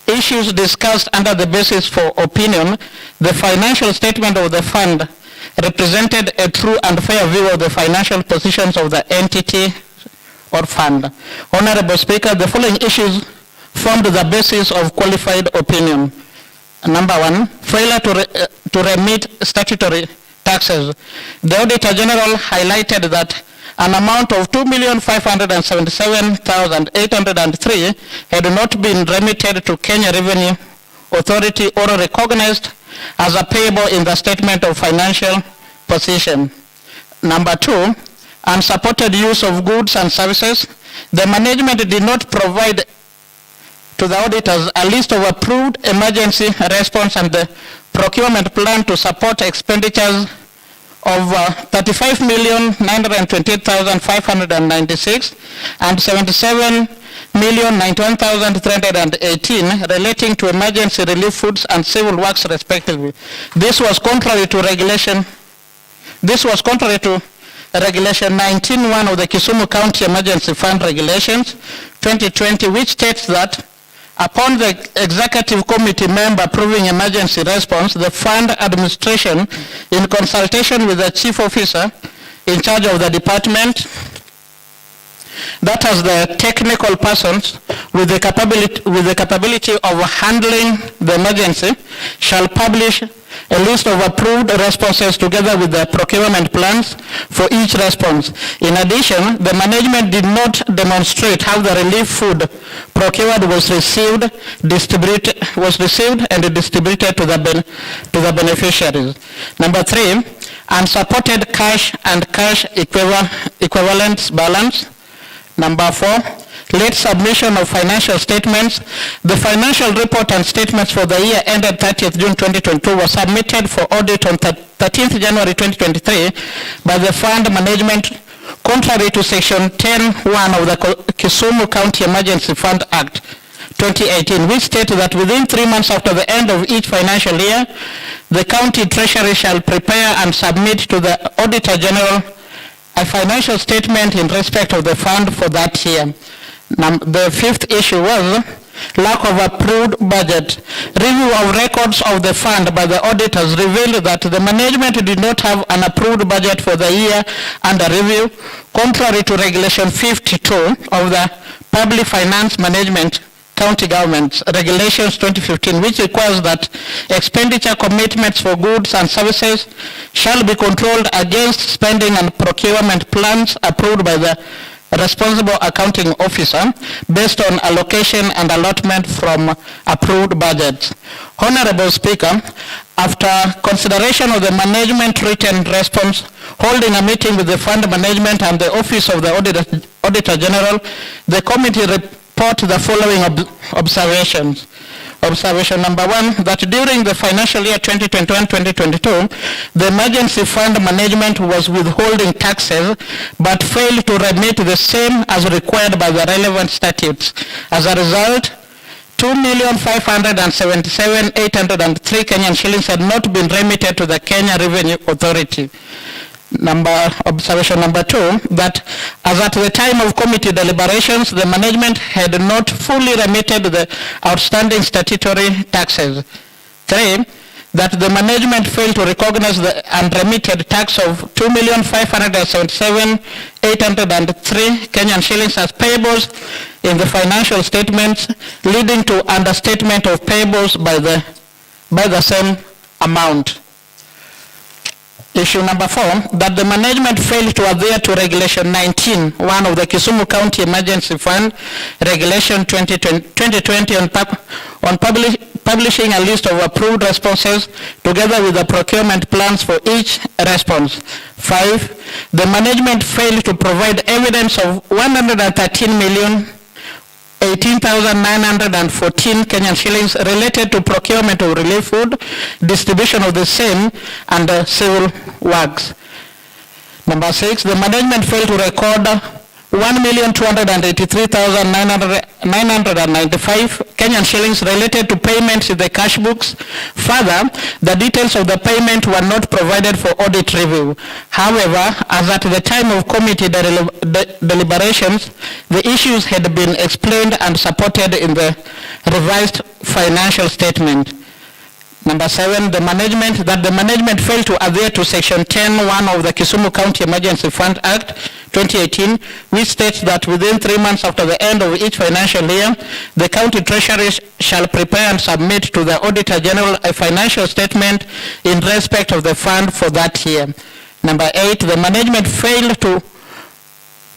issues discussed under the basis for opinion, the financial statement of the fund represented a true and fair view of the financial positions of the entity or fund. Honorable Speaker, the following issues formed the basis of qualified opinion. Number one, failure to remit statutory taxes. The Auditor General highlighted that an amount of 2,577,803 had not been remitted to Kenya Revenue Authority or recognized as a payable in the statement of financial position. Number two, unsupported use of goods and services. The management did not provide to the auditors a list of approved emergency response and the procurement plan to support expenditures of 35,928,596 and 77,091,318 relating to emergency relief foods and civil works respectively. This was contrary to regulation 19(1) of the Kisumu County Emergency Fund Regulations 2020, which states that upon the executive committee member approving emergency response, the fund administration, in consultation with the chief officer in charge of the department, that has the technical persons with the capability of handling the emergency, shall publish a list of approved responses together with the procurement plans for each response. In addition, the management did not demonstrate how the relief food procured was received and distributed to the beneficiaries. Number three, unsupported cash and cash equivalents balance. Number four, late submission of financial statements. The financial report and statements for the year ended 30th June 2022 was submitted for audit on 13th January 2023 by the fund management, contrary to section 10(1) of the Kisumu County Emergency Fund Act 2018, which states that within 3 months after the end of each financial year, the county treasury shall prepare and submit to the Auditor General a financial statement in respect of the fund for that year. The fifth issue was lack of approved budget. Review of records of the fund by the auditors revealed that the management did not have an approved budget for the year under review, contrary to Regulation 52 of the Public Finance Management county governments, Regulations 2015, which requires that expenditure commitments for goods and services shall be controlled against spending and procurement plans approved by the responsible accounting officer based on allocation and allotment from approved budgets. Honorable Speaker, after consideration of the management written response, holding a meeting with the fund management and the office of the Auditor General, the committee report the following observations. Observation number 1, that during the financial year 2021-2022, the emergency fund management was withholding taxes but failed to remit the same as required by the relevant statutes. As a result, 2,577,803 Kenyan shillings had not been remitted to the Kenya Revenue Authority. Observation number 2, that as at the time of committee deliberations, the management had not fully remitted the outstanding statutory taxes. 3, that the management failed to recognize the unremitted tax of 2,577,803 Kenyan shillings as payables in the financial statements, leading to understatement of payables by the same amount. Issue number 4, that the management failed to adhere to Regulation 19, one of the Kisumu County Emergency Fund, Regulation 2020 on publishing a list of approved responses together with the procurement plans for each response. 5, the management failed to provide evidence of 113,018,914 Kenyan shillings related to procurement of relief food, distribution of the same, and civil works. Number 6, the management failed to record 1,283,995 Kenyan shillings related to payments in the cash books. Further, the details of the payment were not provided for audit review. However, as at the time of committee deliberations, the issues had been explained and supported in the revised financial statement. Number 7, the management failed to adhere to Section 10(1) of the Kisumu County Emergency Fund Act 2018, which states that within 3 months after the end of each financial year, the county treasury shall prepare and submit to the Auditor General a financial statement in respect of the fund for that year. Number 8, the management failed to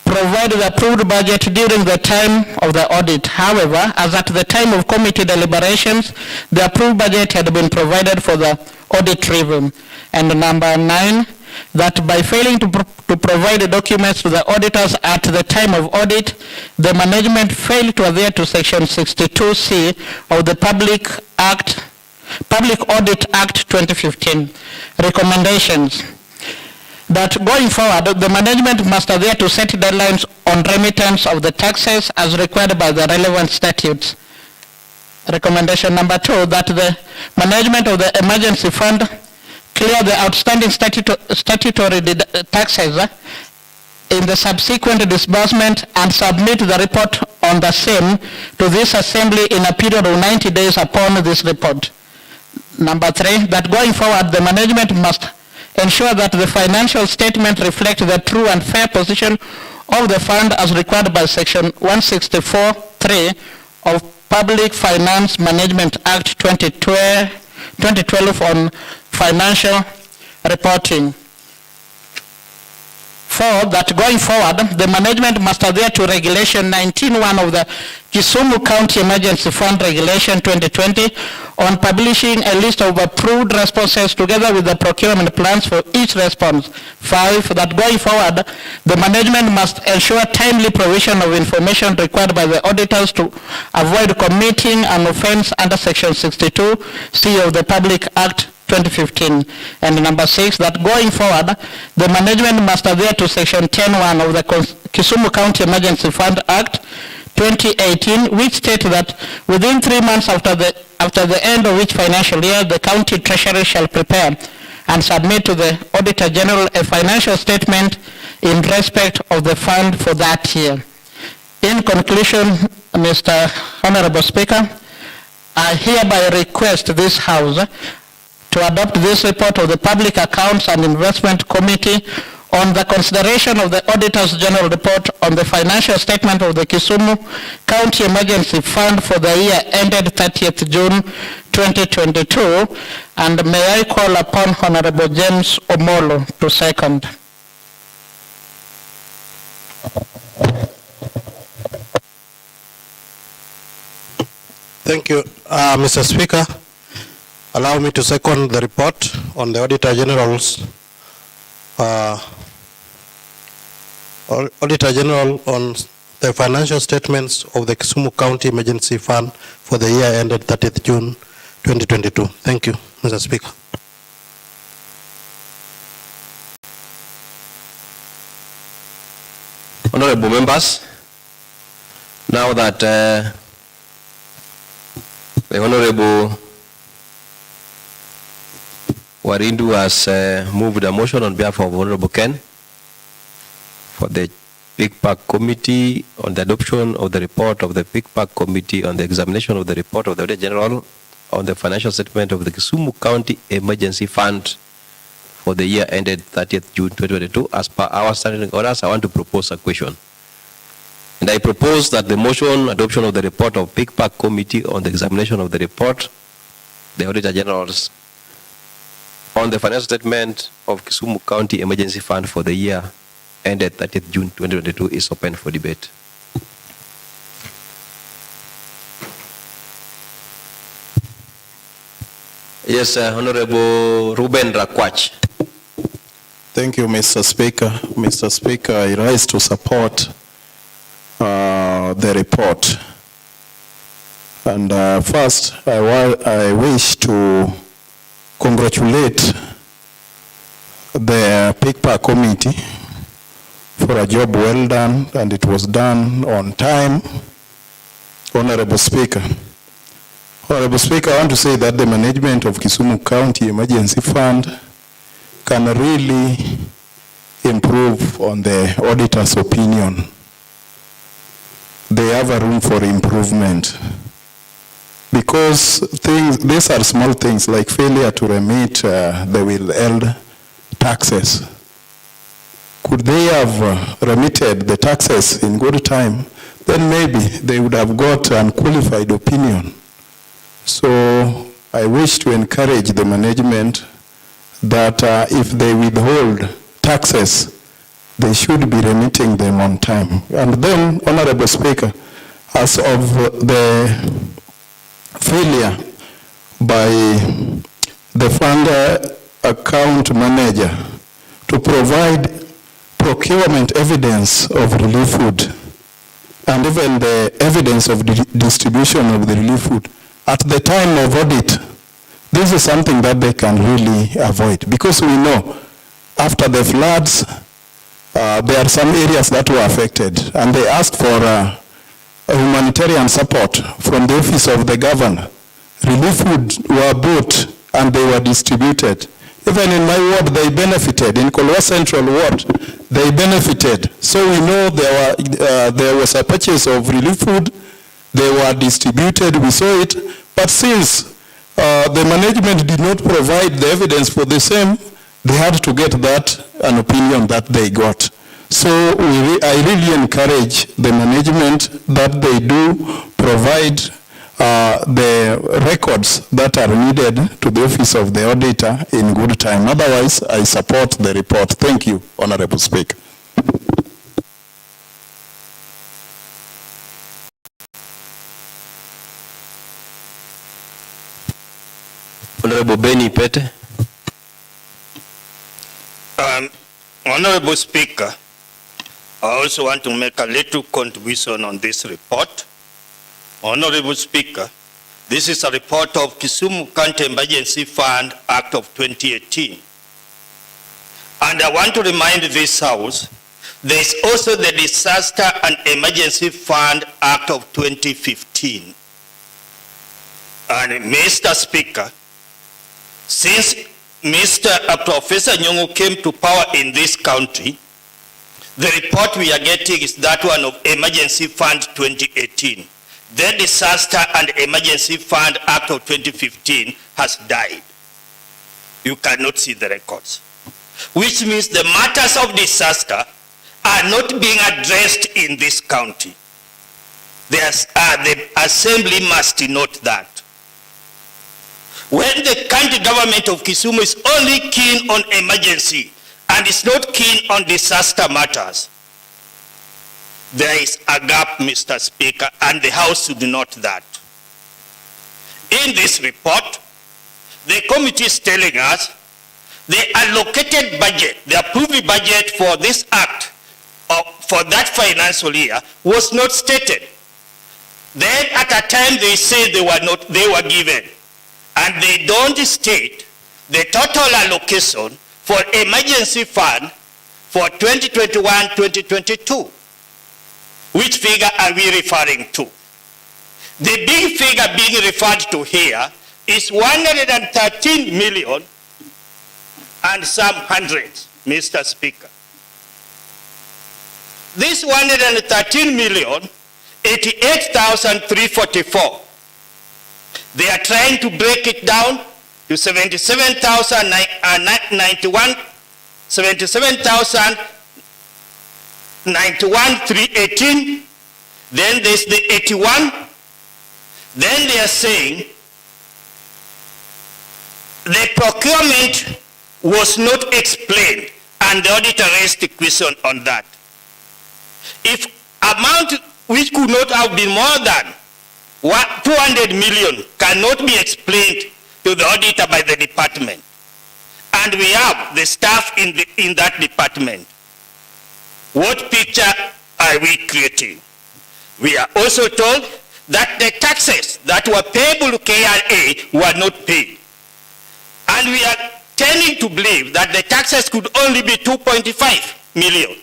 provide the approved budget during the time of the audit. However, as at the time of committee deliberations, the approved budget had been provided for the audit review. And number 9, that by failing to provide the documents to the auditors at the time of audit, the management failed to adhere to Section 62C of the Public Audit Act 2015. Recommendations. That going forward, the management must adhere to set deadlines on remittance of the taxes as required by the relevant statutes. Recommendation number 2, that the management of the emergency fund clear the outstanding statutory taxes in the subsequent disbursement and submit the report on the same to this assembly in a period of 90 days upon this report. Number 3, that going forward, the management must ensure that the financial statement reflects the true and fair position of the fund as required by Section 164(3) of Public Finance Management Act 2012 on financial reporting. 4, that going forward, the management must adhere to Regulation 19(1) of the Kisumu County Emergency Fund Regulation 2020 on publishing a list of approved responses together with the procurement plans for each response. 5, that going forward, the management must ensure timely provision of information required by the auditors to avoid committing an offense under Section 62C of the Public Act 2015. And number 6, that going forward, the management must adhere to Section 10(1) of the Kisumu County Emergency Fund Act 2018, which states that within 3 months after the end of each financial year, the county treasury shall prepare and submit to the Auditor General a financial statement in respect of the fund for that year. In conclusion, Mr. Honorable Speaker, I hereby request this House to adopt this report of the Public Accounts and Investment Committee on the consideration of the Auditor's General Report on the financial statement of the Kisumu County Emergency Fund for the year ended 30th June 2022, and may I call upon Honorable James Omolo to second. Thank you, Mr. Speaker. Allow me to second the report on the Auditor General's Auditor General on the financial statements of the Kisumu County Emergency Fund for the year ended 30th June 2022. Thank you, Mr. Speaker. Honorable members, now that the Honorable Warindu has moved a motion on behalf of Honorable Ken for the PICPAC Committee on the adoption of the report of the PICPAC Committee on the examination of the report of the Auditor General on the financial statement of the Kisumu County Emergency Fund for the year ended 30th June 2022. As per our standing orders, I want to propose a question. And I propose that the motion adoption of the report of PICPAC Committee on the examination of the report, the Auditor General's on the financial statement of Kisumu County Emergency Fund for the year ended 30th June 2022 is open for debate. Yes, Honorable Ruben Rakwach. Thank you, Mr. Speaker. Mr. Speaker, I rise to support the report. And first, I wish to congratulate the PICPAC Committee for a job well done, and it was done on time. Honorable Speaker. Honorable Speaker, I want to say that the management of Kisumu County Emergency Fund can really improve on the auditor's opinion. They have a room for improvement. Because these are small things like failure to remit the withheld taxes. Could they have remitted the taxes in good time, then maybe they would have got an qualified opinion. So I wish to encourage the management that if they withhold taxes, they should be remitting them on time. And then, Honorable Speaker, as of the failure by the fund account manager to provide procurement evidence of relief food and even the evidence of the distribution of the relief food at the time of audit, this is something that they can really avoid, because we know after the floods there are some areas that were affected, and they asked for a humanitarian support from the office of the governor. Relief food were bought and they were distributed. Even in my ward, they benefited. In Kolwa Central Ward, they benefited. So we know there was a purchase of relief food. They were distributed. We saw it. But since the management did not provide the evidence for the same, they had to get that, an opinion that they got. So I really encourage the management that they do provide the records that are needed to the office of the auditor in good time. Otherwise, I support the report. Thank you, Honorable Speaker. Honorable Benny Pete. Honorable Speaker, I also want to make a little contribution on this report. Honorable Speaker, this is a report of Kisumu County Emergency Fund Act of 2018. And I want to remind this House, there is also the Disaster and Emergency Fund Act of 2015. And Mr. Speaker, since Professor Nyong'o came to power in this country, the report we are getting is that one of Emergency Fund 2018. The Disaster and Emergency Fund Act of 2015 has died. You cannot see the records. which means the matters of disaster are not being addressed in this county. The assembly must note that. When the county government of Kisumu is only keen on emergency and is not keen on disaster matters, there is a gap, Mr. Speaker, and the House should note that. In this report, the committee is telling us the allocated budget, the approved budget for this act, for that financial year, was not stated. Then at a time they say they were given, and they don't state the total allocation for emergency fund for 2021-2022. Which figure are we referring to? The big figure being referred to here is 113 million and some hundreds, Mr. Speaker. This 113 million, 88,344. They are trying to break it down to 91,318. Then there's the 81. Then they are saying the procurement was not explained, and the auditor raised a question on that. If amount which could not have been more than 200 million cannot be explained to the auditor by the department, and we have the staff in that department, what picture are we creating? We are also told that the taxes that were payable to KRA were not paid. And we are tending to believe that the taxes could only be 2.5 million.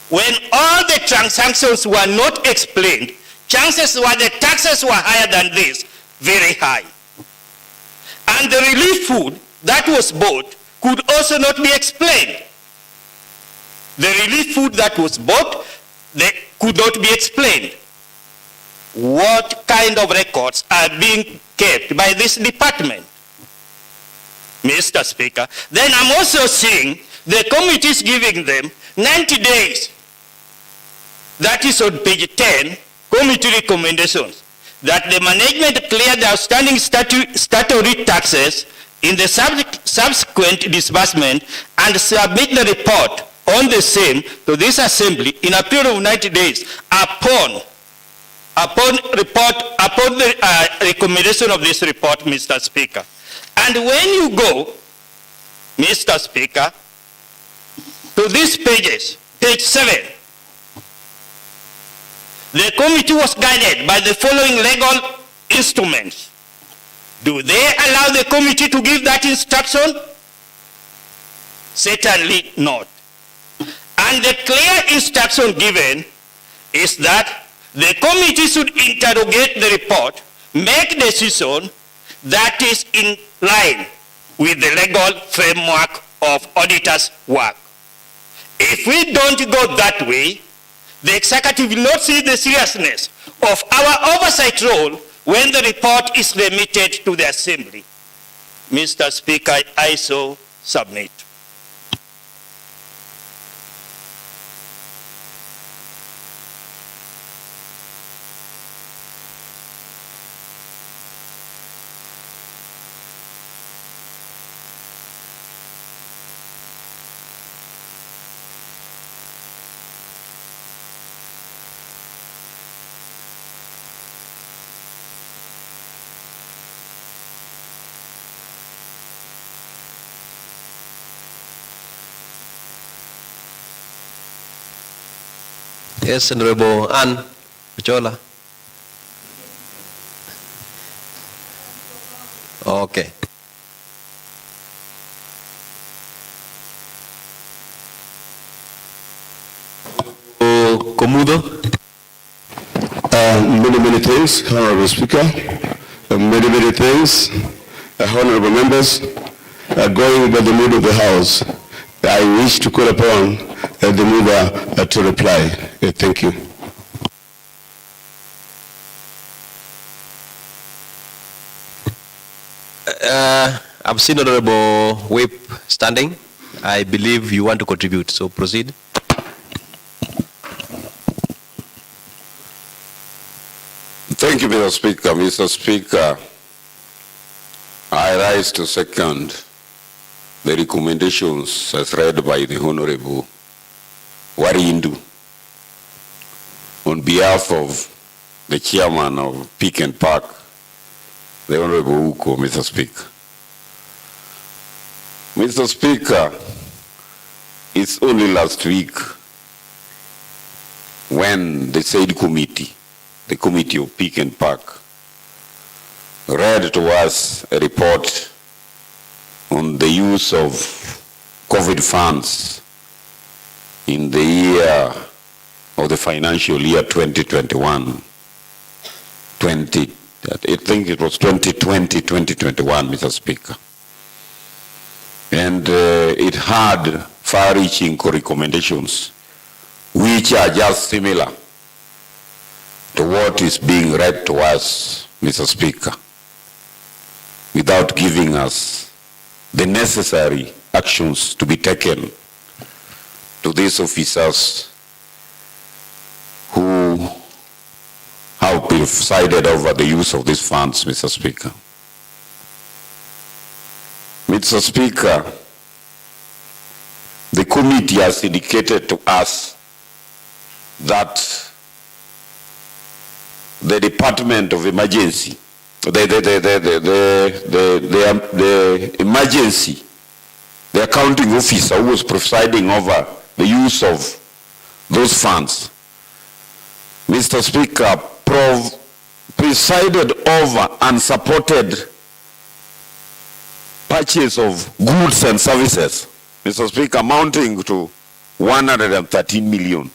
When all the transactions were not explained, chances were the taxes were higher than this, very high. And the relief food that was bought could also not be explained. The relief food that was bought, they could not be explained. What kind of records are being kept by this department, Mr. Speaker? Then I'm also seeing the committee is giving them 90 days. That is on page 10, committee recommendations, that the management clear the outstanding statutory taxes in the subsequent disbursement and submit the report on the same to this assembly in a period of 90 days upon the recommendation of this report, Mr. Speaker. And when you go, Mr. Speaker, to these pages, page 7, the committee was guided by the following legal instruments. Do they allow the committee to give that instruction? Certainly not. And the clear instruction given is that the committee should interrogate the report, make decision that is in line with the legal framework of auditors' work. If we don't go that way, the executive will not see the seriousness of our oversight role when the report is remitted to the assembly. Mr. Speaker, I so submit. Yes, Honorable Ann Pichola. Okay. Komudo. Many thanks, Honorable Speaker. Many thanks, Honorable members. Going by the mood of the House, I wish to call upon the mover to reply. Thank you. I've seen Honorable Whip standing. I believe you want to contribute, so proceed. Thank you, Mr. Speaker. Mr. Speaker, I rise to second the recommendations as read by the Honorable Warindu on behalf of the chairman of Pick and Park, the Honorable Uko, Mr. Speaker. Mr. Speaker, it's only last week when the said committee, the committee of Pick and Park, read to us a report on the use of COVID funds in the year of the financial year 2021, I think it was 2020-2021, Mr. Speaker. And it had far-reaching recommendations which are just similar to what is being read to us, Mr. Speaker, without giving us the necessary actions to be taken to these officers who have presided over the use of these funds, Mr. Speaker. Mr. Speaker, the committee has indicated to us that the Department of Emergency, the accounting officer who was presiding over the use of those funds, Mr. Speaker, presided over and supported purchase of goods and services, Mr. Speaker, amounting to 113 million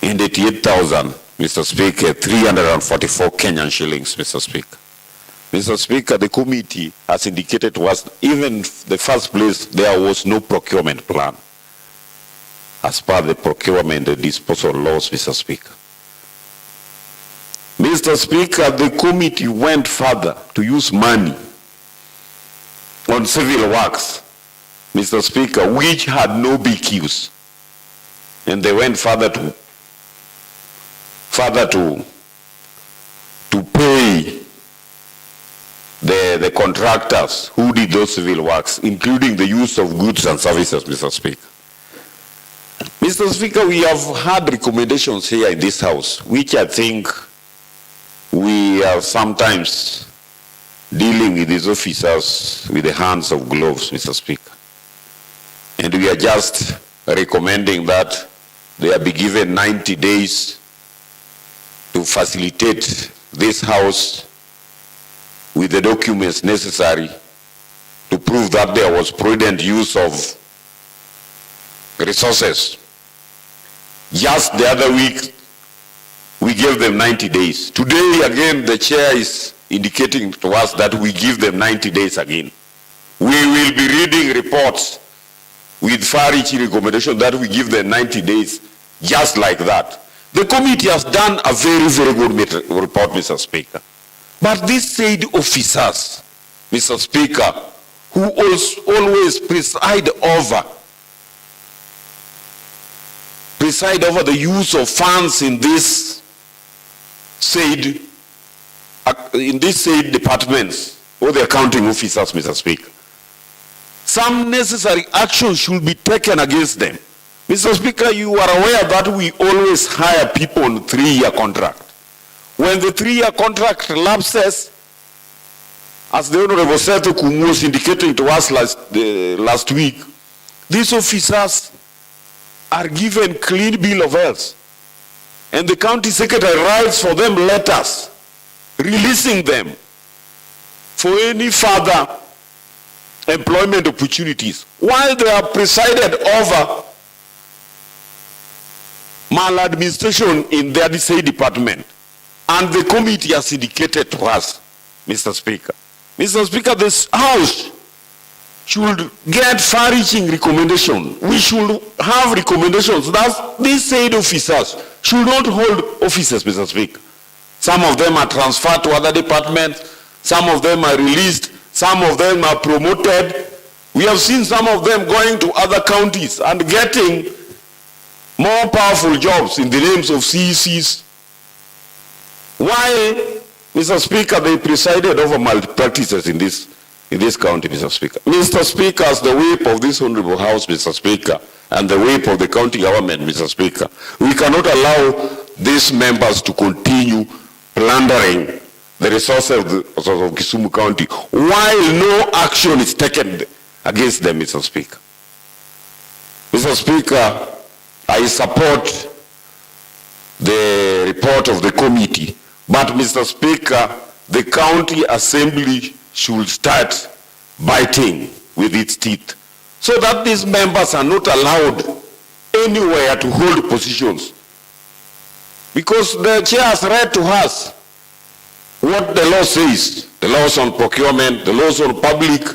and 88,000, Mr. Speaker, 344 Kenyan shillings, Mr. Speaker. Mr. Speaker, the committee has indicated to us, even the first place, there was no procurement plan as per the procurement and disposal laws, Mr. Speaker. Mr. Speaker, the committee went further to use money on civil works, Mr. Speaker, which had no BQs. And they went further to pay the contractors who did those civil works, including the use of goods and services, Mr. Speaker. Mr. Speaker, we have had recommendations here in this House, which I think we are sometimes dealing with these officers with the hands of gloves, Mr. Speaker. And we are just recommending that they be given 90 days to facilitate this House with the documents necessary to prove that there was prudent use of resources. Just the other week, we gave them 90 days. Today, again, the chair is indicating to us that we give them 90 days again. We will be reading reports with far-reaching recommendation that we give them 90 days, just like that. The committee has done a very, very good report, Mr. Speaker. But these said officers, Mr. Speaker, who always preside over the use of funds in this said departments or the accounting officers, Mr. Speaker, some necessary action should be taken against them. Mr. Speaker, you are aware that we always hire people on 3-year contract. When the 3-year contract lapses, as the Honorable Seto Kumu was indicating to us last week, these officers are given clean bill of health. And the county secretary writes for them letters releasing them for any further employment opportunities while they are presided over maladministration in their state department. And the committee has indicated to us, Mr. Speaker. Mr. Speaker, this House should get far-reaching recommendation. We should have recommendations that these said officers should not hold offices, Mr. Speaker. Some of them are transferred to other departments, some of them are released, some of them are promoted, We have seen some of them going to other counties and getting more powerful jobs in the names of CECs. Why, Mr. Speaker, they presided over malpractices in this county, Mr. Speaker. Mr. Speaker, as the whip of this honorable house, Mr. Speaker, and the whip of the county government, Mr. Speaker, we cannot allow these members to continue plundering the resources of Kisumu County while no action is taken against them, Mr. Speaker. Mr. Speaker, I support the report of the committee, but Mr. Speaker, the county assembly should start biting with its teeth so that these members are not allowed anywhere to hold positions. Because the chair has read to us what the law says, the laws on procurement, the laws on Public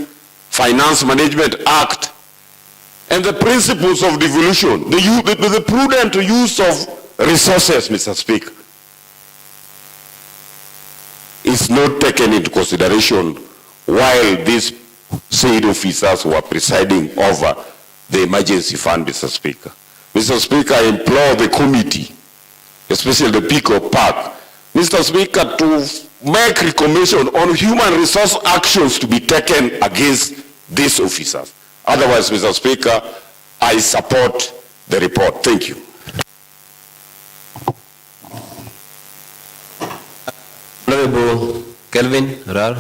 Finance Management Act, and the principles of devolution, the prudent use of resources, Mr. Speaker, is not taken into consideration while these said officers were presiding over the emergency fund, Mr. Speaker. Mr. Speaker, I implore the committee, especially the Peacock Park, Mr. Speaker, to make recommendation on human resource actions to be taken against these officers. Otherwise, Mr. Speaker, I support the report. Thank you. Honorable Kelvin Rar.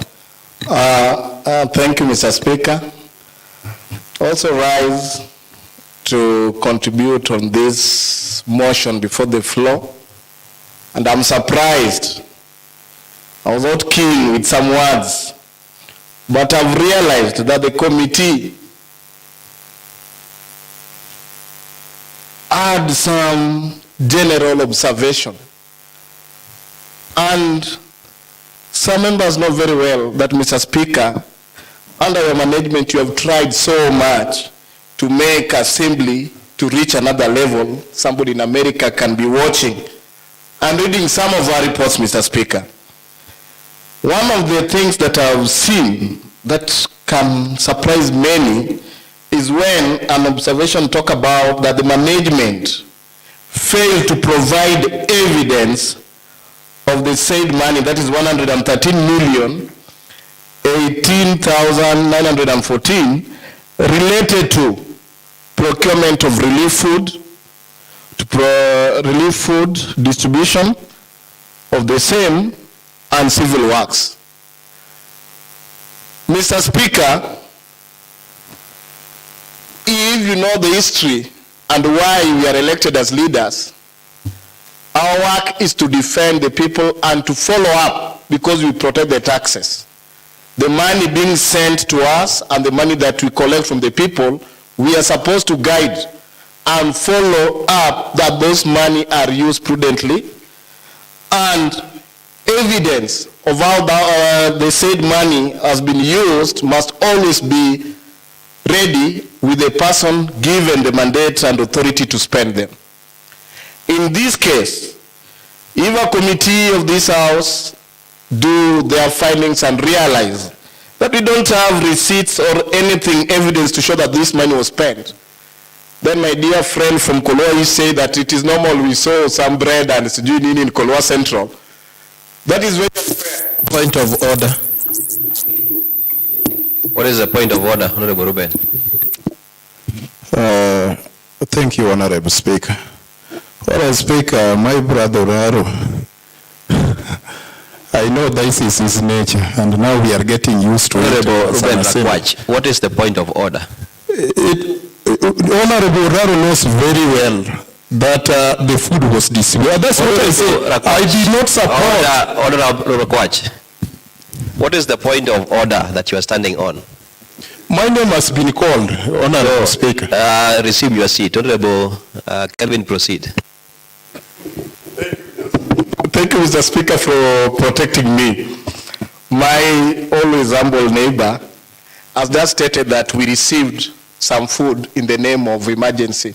Thank you, Mr. Speaker. Also rise to contribute on this motion before the floor. And I'm surprised. I was not keen with some words, but I've realized that the committee had some general observation. And some members know very well that, Mr. Speaker, under your management, you have tried so much to make assembly to reach another level. Somebody in America can be watching and reading some of our reports, Mr. Speaker. One of the things that I've seen that can surprise many is when an observation talk about that the management failed to provide evidence of the said money, that is 113,018,914, related to procurement of relief food, relief food distribution of the same, and civil works. Mr. Speaker, if you know the history and why we are elected as leaders, our work is to defend the people and to follow up because we protect the taxes. The money being sent to us and the money that we collect from the people, we are supposed to guide and follow up that those money are used prudently, and evidence of how the said money has been used must always be ready with the person given the mandate and authority to spend them. In this case, if a committee of this House do their findings and realize that we don't have receipts or anything, evidence to show that this money was spent, then my dear friend from Kolwa, you say that it is normal we saw some bread and sijui in Kolwa Central. That is very unfair. Point of order. What is the point of order, Honorable Ruben? Thank you, Honorable Speaker. Honorable Speaker, my brother Raro, I know this is his nature, and now we are getting used to Honorable it. Ruben Lakwach, what is the point of order? Honorable Raro knows very well that the food was distributed. That's what I say. I did not support. Honorable Lakwach, what is the point of order that you are standing on? My name has been called, Honorable Speaker. Resume your seat. Honorable Kelvin, proceed. Thank you, Mr. Speaker, for protecting me. My always humble neighbor has just stated that we received some food in the name of emergency.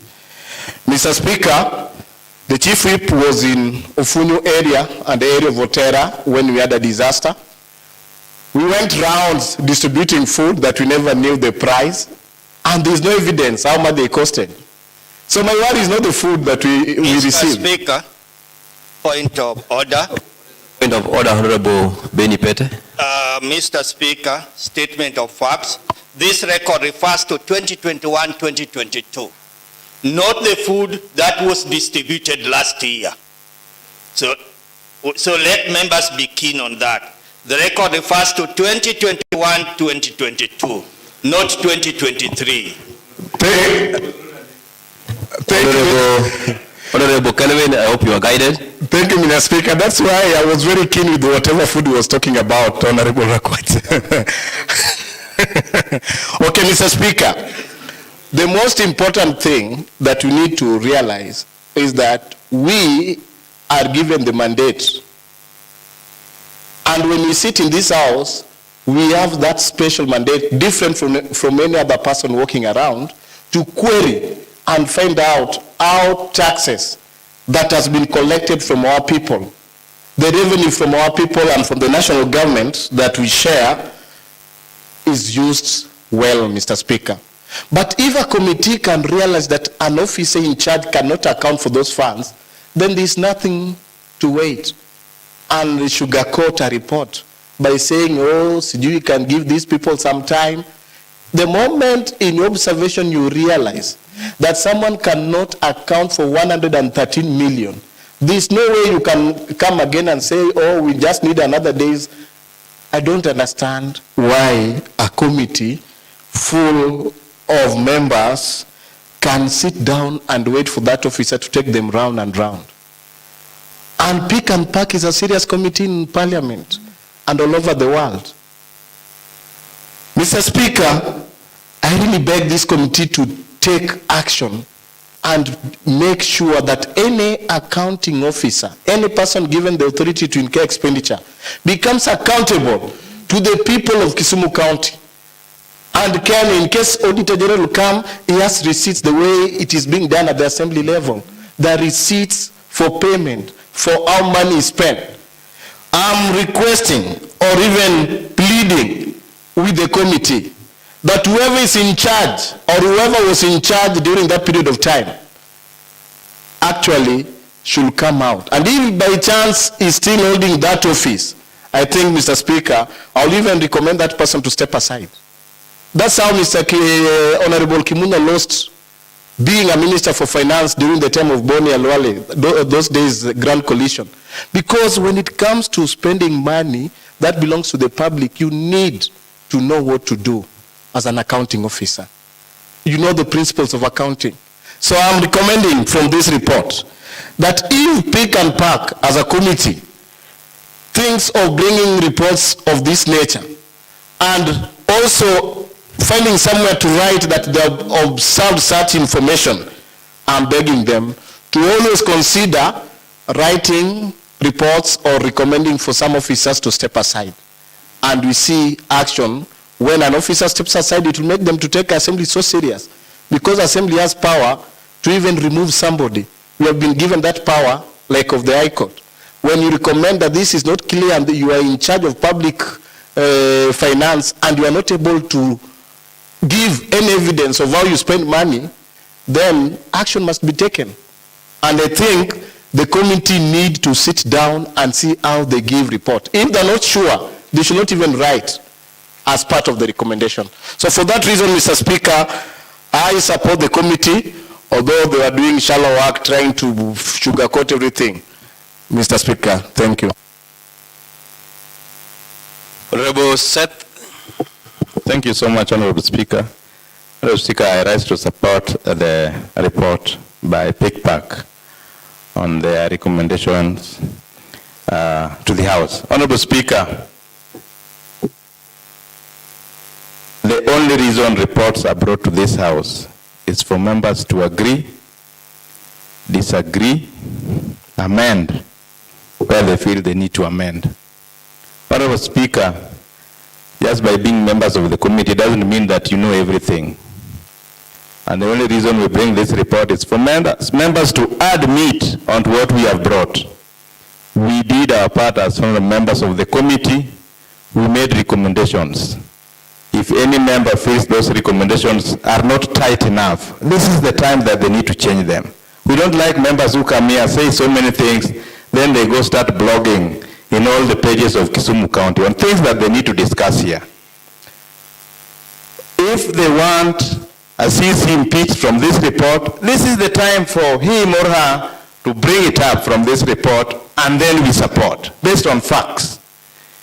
Mr. Speaker, the chief whip was in Ofunyu area and the area of Otera when we had a disaster. We went rounds distributing food that we never knew the price, and there's no evidence how much they costed. So my worry is not the food that we received. Mr. Speaker, point of order. Point of order, Honorable Beni Pete. Mr. Speaker, statement of facts. This record refers to 2021-2022, not the food that was distributed last year. So let members be keen on that. The record refers to 2021-2022, not 2023. Honorable Kelvin, I hope you are guided. Thank you, Mr. Speaker. That's why I was very keen with whatever food he was talking about, Honorable Rakwat. Okay, Mr. Speaker, the most important thing that we need to realize is that we are given the mandate. And when we sit in this house, we have that special mandate, different from any other person walking around, to query and find out how taxes that has been collected from our people, the revenue from our people and from the national government that we share, is used well, Mr. Speaker. But if a committee can realize that an officer in charge cannot account for those funds, then there's nothing to wait and sugarcoat a report by saying, oh, you can give these people some time. The moment in your observation you realize that someone cannot account for 113 million, there's no way you can come again and say, oh, we just need another days. I don't understand why a committee full of members can sit down and wait for that officer to take them round and round. And pick and pack is a serious committee in Parliament and all over the world. Mr. Speaker, I really beg this committee to take action and make sure that any accounting officer, any person given the authority to incur expenditure, becomes accountable to the people of Kisumu County. And can, in case Auditor General will come, he has receipts the way it is being done at the assembly level. The receipts for payment, for how money is spent. I'm requesting or even pleading with the committee that whoever is in charge or whoever was in charge during that period of time actually should come out. And if by chance he's still holding that office, I think, Mr. Speaker, I'll even recommend that person to step aside. That's how Mr. Honorable Kimuno lost being a Minister for Finance during the time of Boni Alwale, those days, Grand Coalition. Because when it comes to spending money that belongs to the public, you need to know what to do as an accounting officer. You know the principles of accounting. So I'm recommending from this report that if Pick and Pack as a committee thinks of bringing reports of this nature and also finding somewhere to write that they have observed such information, I'm begging them to always consider writing reports or recommending for some officers to step aside. And we see action. When an officer steps aside, it will make them to take assembly so serious, because assembly has power to even remove somebody. We have been given that power, like of the High Court. When you recommend that this is not clear and you are in charge of public finance and you are not able to give any evidence of how you spend money, then action must be taken. And I think the committee need to sit down and see how they give report. If they're not sure, they should not even write as part of the recommendation. So for that reason, Mr. Speaker, I support the committee, although they are doing shallow work trying to sugarcoat everything. Mr. Speaker, thank you. Honorable Seth. Thank you so much, Honorable Speaker. Honorable Speaker, I rise to support the report by PICPAC on their recommendations to the House. Honorable Speaker, the only reason reports are brought to this House is for members to agree, disagree, amend where they feel they need to amend. Honorable Speaker, just by being members of the committee doesn't mean that you know everything. And the only reason we bring this report is for members to add meat onto what we have brought. We did our part as members of the committee. we made recommendations. If any member feels those recommendations are not tight enough, this is the time that they need to change them. We don't like members who come here, say so many things, then they go start blogging in all the pages of Kisumu County on things that they need to discuss here. If they want a CC impeached from this report, this is the time for him or her to bring it up from this report, and then we support, based on facts.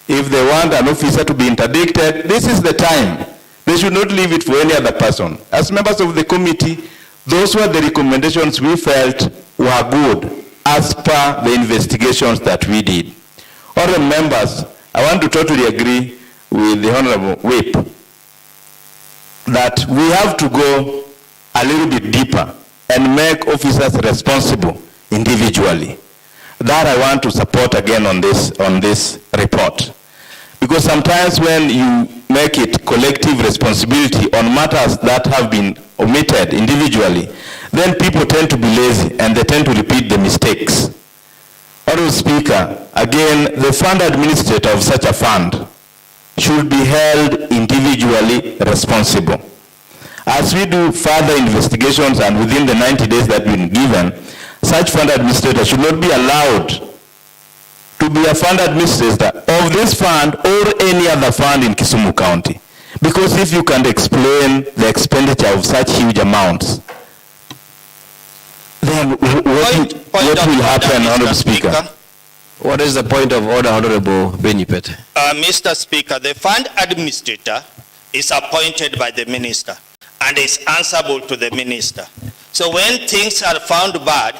If they want an officer to be interdicted, this is the time. They should not leave it for any other person. As members of the committee, those were the recommendations we felt were good as per the investigations that we did. Other members, I want to totally agree with the Honorable Whip that we have to go a little bit deeper and make officers responsible individually. That I want to support again on this report. Because sometimes when you make it collective responsibility on matters that have been omitted individually, then people tend to be lazy and they tend to repeat the mistakes. Honorable Speaker, again, the fund administrator of such a fund should be held individually responsible. As we do further investigations and within the 90 days that we've been given, such fund administrator should not be allowed to be a fund administrator of this fund or any other fund in Kisumu County. Because if you can explain the expenditure of such huge amounts, then what will happen, Honorable Speaker? What is the point of order, Honorable Benipet? Mr. Speaker, the fund administrator is appointed by the minister and is answerable to the minister. So when things are found bad,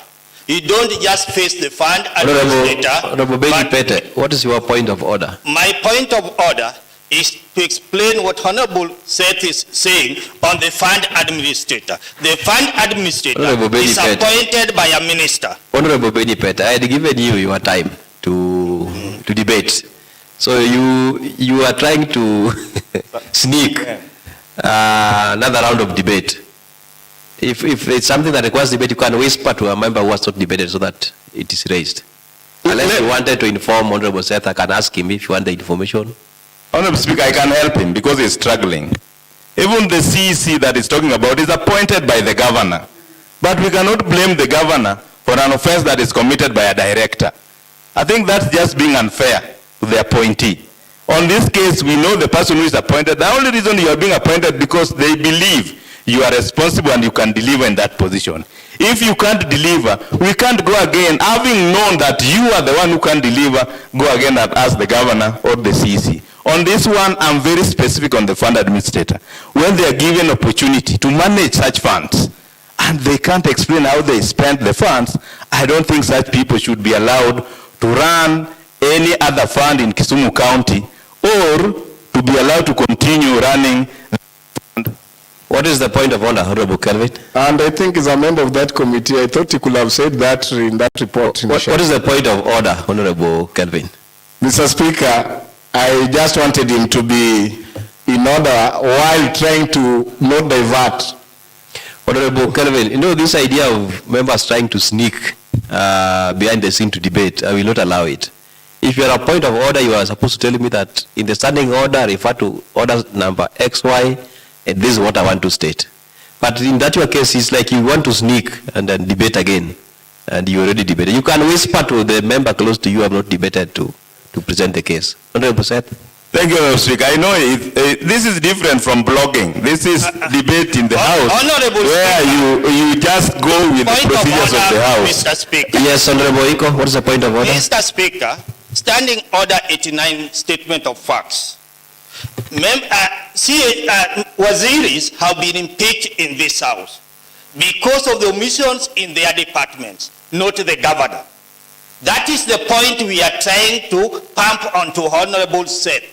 you don't just face the fund administrator. Honorable Benipet, what is your point of order? My point of order is to explain what Honorable Seth is saying on the fund administrator. The fund administrator is appointed by a minister. Honorable Benipet, I had given you your time to debate. So you are trying to sneak another round of debate. If it's something that requires debate, you can whisper to a member who has not debated so that it is raised. Unless you wanted to inform Honorable Seth, I can ask him if you want the information. Honorable Speaker, I can help him because he's struggling. Even the CEC that he's talking about is appointed by the governor. But we cannot blame the governor for an offense that is committed by a director. I think that's just being unfair to the appointee. On this case, we know the person who is appointed. The only reason you are being appointed because they believe you are responsible and you can deliver in that position. If you can't deliver, we can't go again. Having known that you are the one who can deliver, go again and ask the governor or the CEC. On this one, I'm very specific on the fund administrator. When they are given opportunity to manage such funds, and they can't explain how they spent the funds, I don't think such people should be allowed to run any other fund in Kisumu County or to be allowed to continue running. What is the point of order, Honorable Kelvin? And I think as a member of that committee, I thought he could have said that in that report. What is the point of order, Honorable Kelvin? Mr. Speaker, I just wanted him to be in order while trying to not divert. Honorable Kelvin, you know this idea of members trying to sneak behind the scene to debate, I will not allow it. If you are a point of order, you are supposed to tell me that in the standing order, refer to order number XY, and this is what I want to state. But in that your case, it's like you want to sneak and then debate again, and you already debated. You can whisper to the member close to you, have not debated to present the case. Honorable Seth. Thank you, Honorable Speaker. I know this is different from blogging. This is debate in the House, where you just go with the procedures of the House. Mr. Speaker. Yes, Honorable Iko, what is the point of order? Mr. Speaker, Standing Order 89, Statement of Facts. Waziris have been impeached in this House because of the omissions in their departments, not the governor. That is the point we are trying to pump onto Honorable Seth,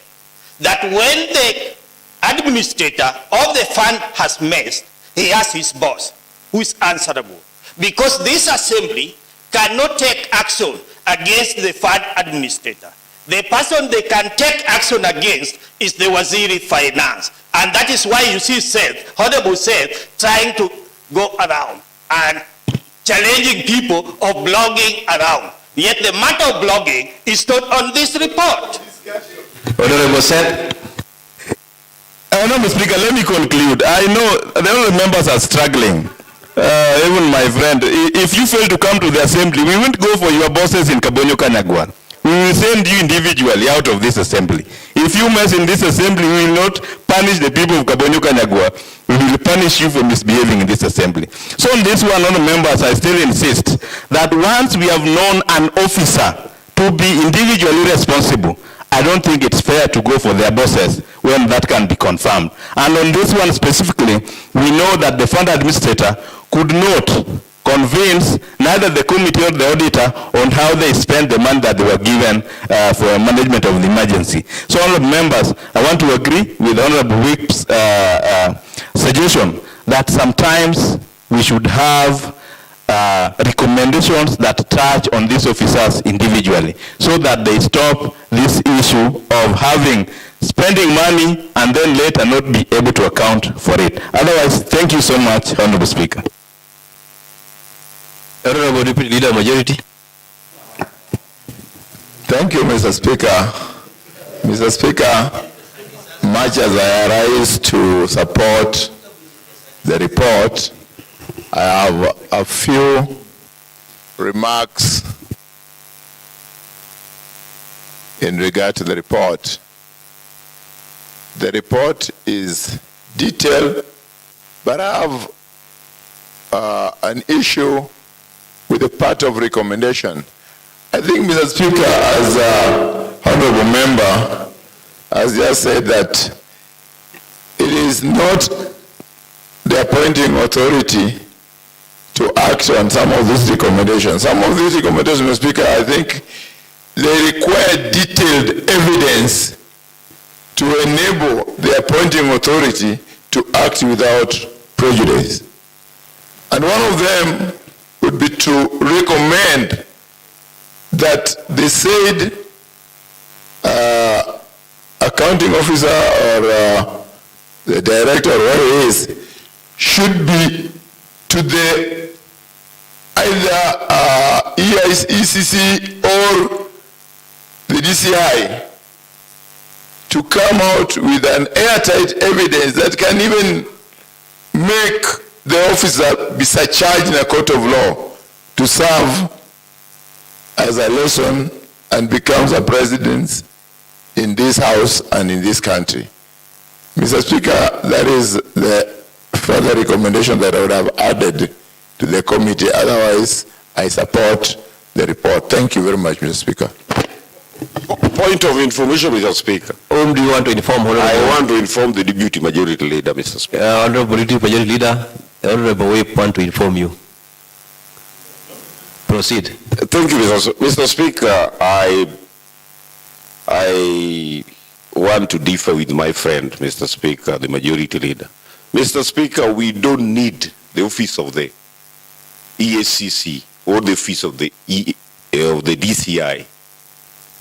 that when the administrator of the fund has messed, he has his boss, who is answerable. Because this assembly cannot take action against the fund administrator. The person they can take action against is the Waziri Finance. And that is why you see Seth, Honorable Seth, trying to go around and challenging people of blogging around. Yet the matter of blogging is not on this report. Honorable Sen. Honorable Speaker, let me conclude. I know the honorable members are struggling. Even my friend, if you fail to come to the assembly, we won't go for your bosses in Kabonyo Kanyagwa. We will send you individually out of this assembly. If you mess in this assembly, we will not punish the people of Kabonyo Kanyagwa. We will punish you for misbehaving in this assembly. So on this one, honorable members, I still insist that once we have known an officer to be individually responsible, I don't think it's fair to go for their bosses when that can be confirmed. And on this one specifically, we know that the fund administrator could not convince neither the committee or the auditor on how they spent the money that they were given for management of the emergency. So, honorable members, I want to agree with Honorable Whip's suggestion that sometimes we should have recommendations that touch on these officers individually so that they stop this issue of having spending money and then later not be able to account for it. Otherwise, thank you so much, Honorable Speaker. Honorable Deputy Leader Majority. Thank you, Mr. Speaker. Mr. Speaker, much as I arise to support the report, I have a few remarks in regard to the report. The report is detailed, but I have an issue with a part of recommendation. I think, Mr. Speaker, as an honorable member has just said that it is not the appointing authority to act on some of these recommendations. Some of these recommendations, Mr. Speaker, I think they require detailed evidence to enable the appointing authority to act without prejudice. And one of them would be to recommend that the said accounting officer or the director or whatever it is should be to the either ECC or the DCI to come out with an airtight evidence that can even make the officer be surcharged in a court of law to serve as a lesson and becomes a precedent in this house and in this country. Mr. Speaker, that is the further recommendation that I would have added to the committee. Otherwise, I support the report. Thank you very much, Mr. Speaker. Point of information, Mr. Speaker. Whom do you want to inform, Honorable? I want to inform the Deputy Majority Leader, Mr. Speaker. Honorable Deputy Majority Leader, the Honorable Whip want to inform you. Proceed. Thank you, Mr. Speaker. I want to differ with my friend, Mr. Speaker, the Majority Leader. Mr. Speaker, we don't need the office of the ESCC or the office of the DCI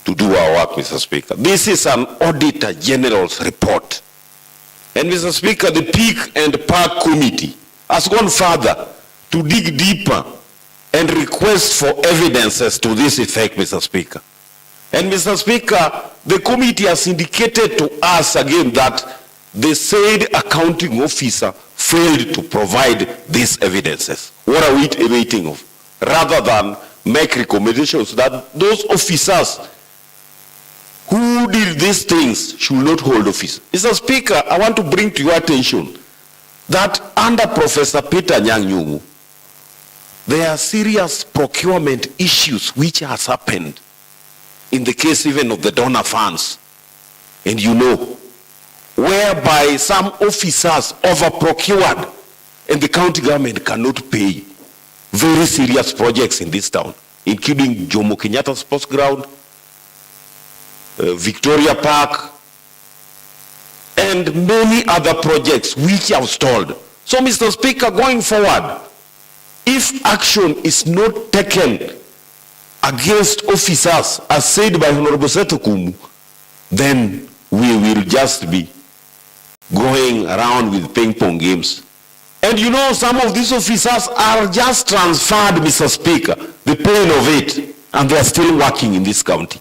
to do our work, Mr. Speaker. This is an Auditor General's report. And Mr. Speaker, the Peak and Park Committee has gone further to dig deeper and request for evidences to this effect, Mr. Speaker. And Mr. Speaker, the committee has indicated to us again that the said accounting officer failed to provide these evidences. What are we waiting of? Rather than make recommendations that those officers who did these things should not hold office. Mr. Speaker, I want to bring to your attention that under Professor Peter Nyang'-Nyong'o, there are serious procurement issues which has happened in the case even of the donor funds. And you know, whereby some officers over-procured and the county government cannot pay very serious projects in this town, including Jomo Kenyatta Sports Ground, Victoria Park, and many other projects which have stalled. So, Mr. Speaker, going forward, if action is not taken against officers, as said by Honorable Setokumu, then we will just be going around with ping-pong games. And you know, some of these officers are just transferred, Mr. Speaker, the pain of it, and they are still working in this county.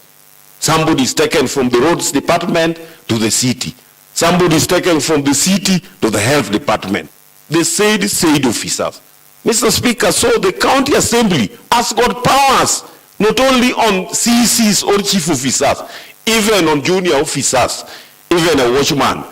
Somebody is taken from the roads department to the city. Somebody is taken from the city to the health department. They said officers. Mr. Speaker, so the county assembly has got powers, not only on CCs or chief officers, even on junior officers, even a watchman.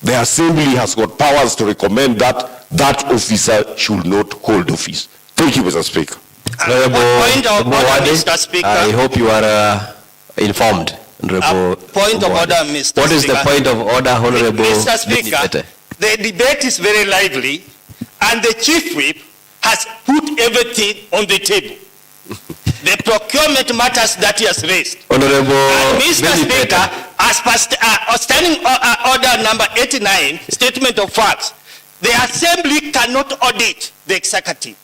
The assembly has got powers to recommend that that officer should not hold office. Thank you, Mr. Speaker. Point of order, Mr. Speaker. I hope you are informed. Point of order, Mr. Speaker. What is the point of order, Honorable? Mr. Speaker, the debate is very lively, and the chief whip has put everything on the table. The procurement matters that he has raised. Honorable, and Mr. Speaker, as per standing order number 89, statement of facts, the assembly cannot audit the executive.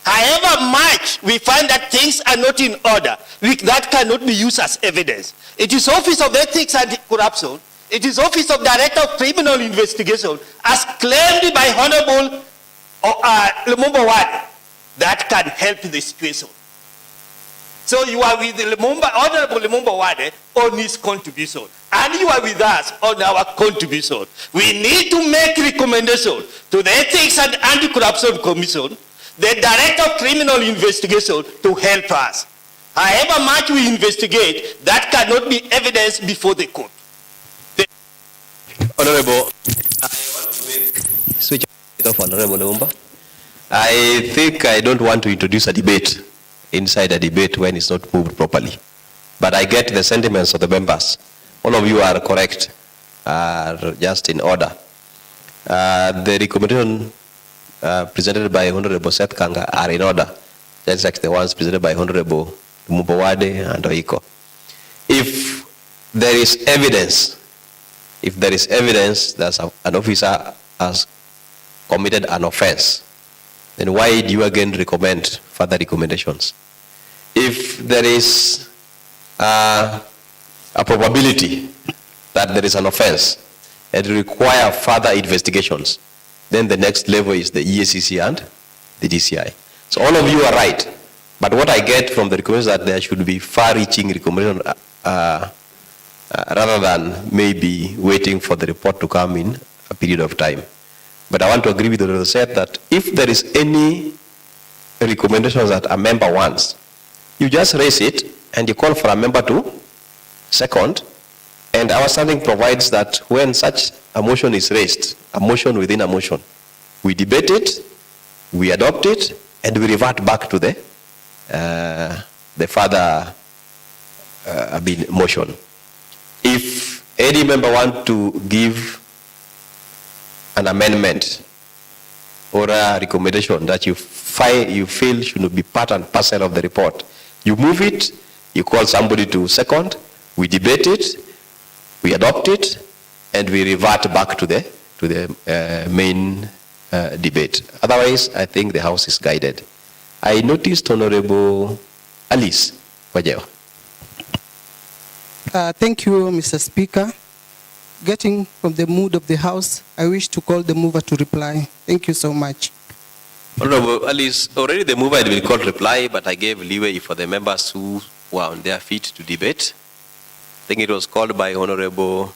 However much we find that things are not in order, that cannot be used as evidence. It is Office of Ethics and Corruption, it is Office of Director of Criminal Investigation, as claimed by Honorable Lumumba Wade, that can help the situation. So you are with Honorable Lumumba Wade on his contribution, and you are with us on our contribution. We need to make recommendation to the Ethics and Anti-Corruption Commission, the Director of Criminal Investigation, to help us. However much we investigate, that cannot be evidence before the court. Honorable, I want to make switch of Honorable Lumumba. I think I don't want to introduce a debate inside a debate when it's not moved properly. But I get the sentiments of the members. All of you are correct, are just in order. The recommendation presented by Honorable Seth Kanga are in order, just like the ones presented by Honorable Lumumba Wade and Oiko. If there is evidence that an officer has committed an offense, then why do you again recommend further recommendations? If there is a probability that there is an offense and require further investigations, then the next level is the EACC and the DCI. So all of you are right. But what I get from the recommendation is that there should be far-reaching recommendation rather than maybe waiting for the report to come in a period of time. But I want to agree with the said that if there is any recommendations that a member wants, you just raise it and you call for a member to second, and our standing provides that when such a motion is raised, a motion within a motion, we debate it, we adopt it, and we revert back to the further motion. If any member wants to give an amendment or a recommendation that you feel should be part and parcel of the report, you move it, you call somebody to second, we debate it, we adopt it, and we revert back to the main debate. Otherwise, I think the House is guided. I noticed Honorable Alice Wajeo. Thank you, Mr. Speaker. Getting from the mood of the House, I wish to call the mover to reply. Thank you so much. Honorable Alice, already the mover had been called reply, but I gave leeway for the members who were on their feet to debate. I think it was called by Honorable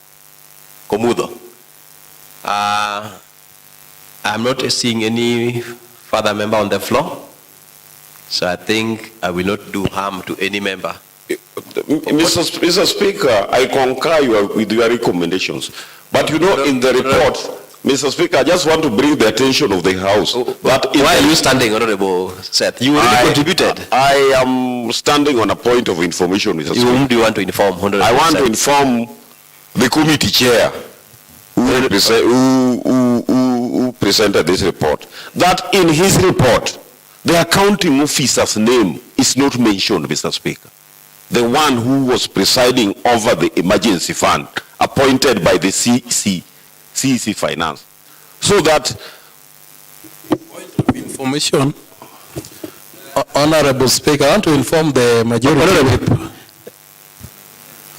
Komudo. I'm not seeing any further member on the floor, so I think I will not do harm to any member. Mr. Speaker, I concur with your recommendations. But you know, in the report, Mr. Speaker, I just want to bring the attention of the House. That why are you standing, Honorable Seth? You already contributed. I am standing on a point of information, Mr. Speaker. Whom do you want to inform, Honorable I want Seth? to inform the committee chair who presented this report that in his report, the accounting officer's name is not mentioned, Mr. Speaker. The one who was presiding over the emergency fund appointed by the CEC Finance. So that point of information, Honorable Speaker, I want to inform the majority.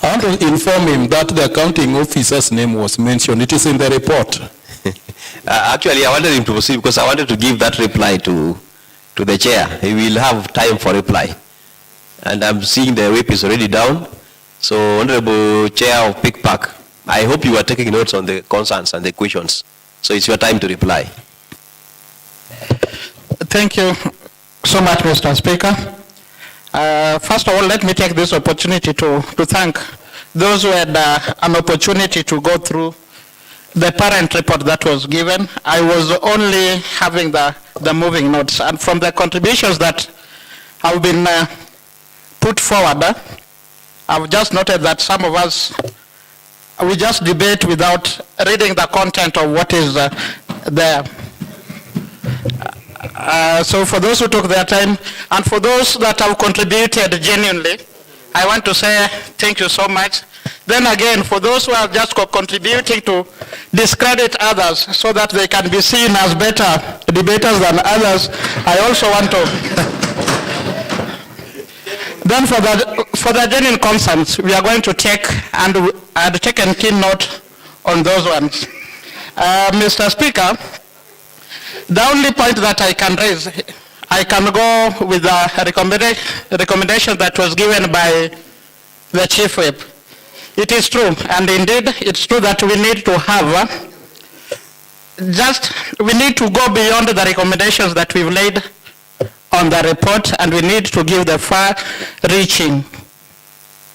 I want to inform him that the accounting officer's name was mentioned. It is in the report. Actually, I wanted him to proceed because I wanted to give that reply to the chair. He will have time for reply. And I'm seeing the whip is already down. So, Honorable Chair of PICPAC, I hope you are taking notes on the concerns and the questions. So it's your time to reply. Thank you so much, Mr. Speaker. First of all, let me take this opportunity to thank those who had an opportunity to go through the parent report that was given. I was only having the moving notes, and from the contributions that have been put forward, I've just noted that some of us, we just debate without reading the content of what is there. So for those who took their time, and for those that have contributed genuinely, I want to say thank you so much. Then again, for those who are just contributing to discredit others so that they can be seen as better debaters than others, I also want to... Then for the genuine concerns, we are going to take, and I had taken keen note on those ones. Mr. Speaker, the only point that I can raise, I can go with the recommendation that was given by the Chief Whip. It is true, and indeed it's true that we need to have, we need to go beyond the recommendations that we've laid on the report, and we need to give the far-reaching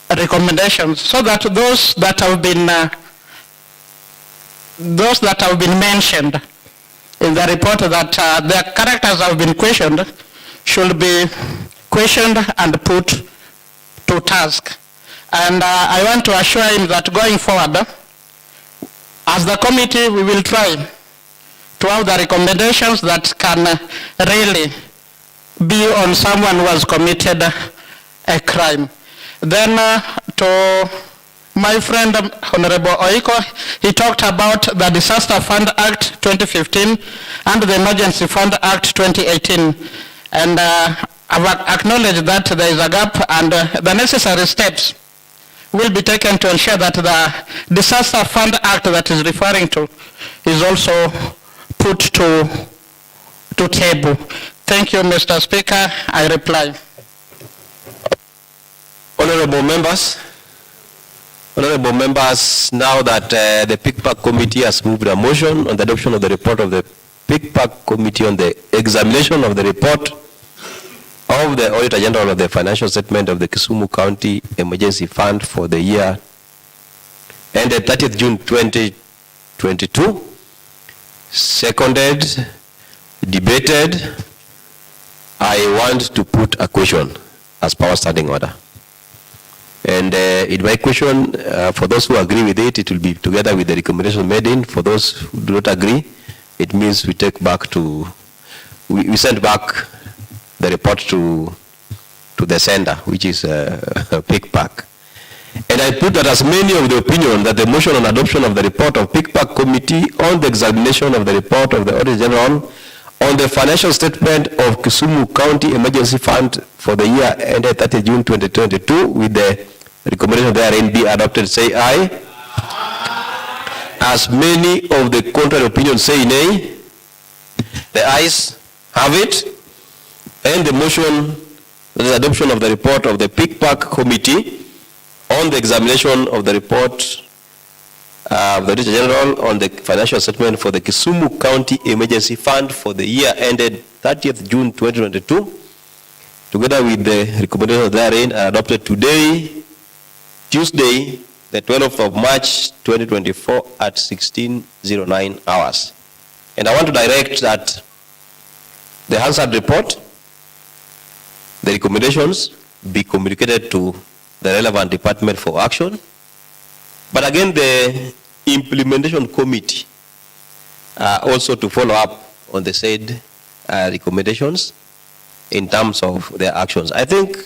recommendations so that those that have been mentioned in the report, that their characters have been questioned, should be questioned and put to task. And I want to assure him that going forward, as the committee, we will try to have the recommendations that can really be on someone who has committed a crime. Then to my friend Honorable Oiko, he talked about the Disaster Fund Act 2015 and the Emergency Fund Act 2018. And I've acknowledged that there is a gap, and the necessary steps will be taken to ensure that the Disaster Fund Act that is referring to is also put to table. Thank you, Mr. Speaker. I reply. Honorable members, now that the PICPAC committee has moved a motion on the adoption of the report of the PICPAC committee on the examination of the report of the Auditor General of the financial statement of the Kisumu County Emergency Fund for the year ended 30th June 2022, seconded, debated, I want to put a question as per standing order. And in my question, for those who agree with it, it will be together with the recommendation made in. For those who do not agree, it means we take back to, we send back the report to the sender, which is PICPAC. And I put that as many of the opinion that the motion on adoption of the report of PICPAC committee on the examination of the report of the Auditor General on the financial statement of Kisumu County Emergency Fund for the year ended 30 June 2022 with the recommendation therein be adopted, say aye. As many of the contrary opinions say nay, the ayes have it, and the motion, the adoption of the report of the PICPAC committee on the examination of the report of the Auditor General on the financial statement for the Kisumu County Emergency Fund for the year ended 30th June 2022, together with the recommendation therein, are adopted today, Tuesday, the 12th of March 2024 at 16:09 hours. And I want to direct that the Hansard report, the recommendations, be communicated to the relevant department for action. But again, the implementation committee also to follow up on the said recommendations in terms of their actions. I think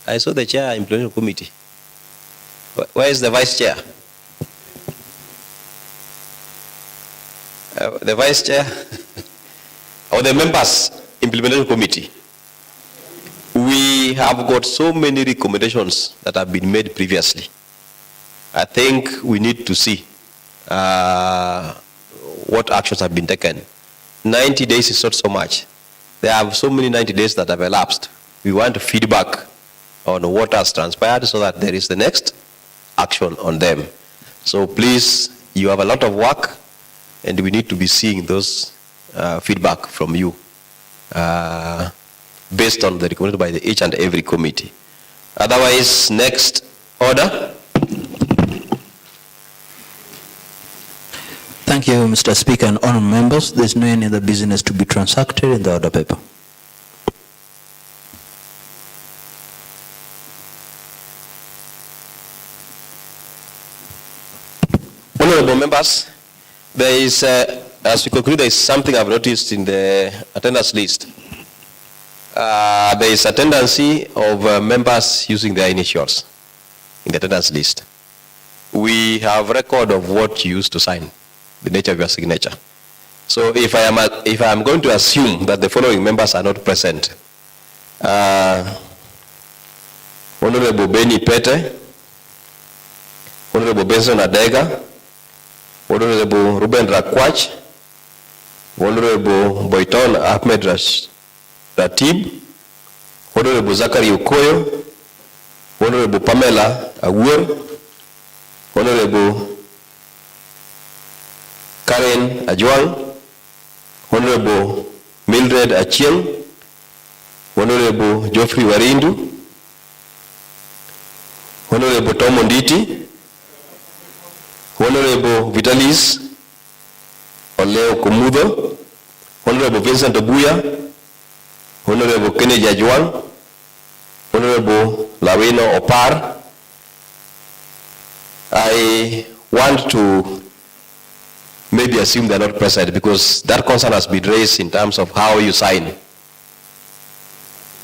I saw the chair implementation committee. Where is the vice chair? The vice chair or the members implementation committee. We have got so many recommendations that have been made previously. I think we need to see what actions have been taken. 90 days is not so much. There are so many 90 days that have elapsed. We want feedback on what has transpired so that there is the next action on them. So please, you have a lot of work and we need to be seeing those feedback from you based on the recommended by the each and every committee. Otherwise, next order. Thank you, Mr. Speaker and honorable members. There's no any other business to be transacted in the order paper. Honorable members, there is, as we conclude, there is something I've noticed in the attendance list. There is a tendency of members using their initials in the attendance list. We have record of what you used to sign, the nature of your signature. So if I am going to assume that the following members are not present, Honorable Benny Pete, Honorable Benson Adega, Honorable Ruben Rakwach, Honorable Boyton Ahmed Ratib, Honorable Zachary Okoyo, Honorable Pamela Awur, Honorable Karen Ajwang, Honorable Mildred Achieng, Honorable Geoffrey Warindu, Honorable Tom Onditi, Honorable Vitalis Oleo Kumudo, Honorable Vincent Obuya, Honorable Kennedy Ajwang, Honorable Lawino Opar. I want to maybe assume they're not present because that concern has been raised in terms of how you sign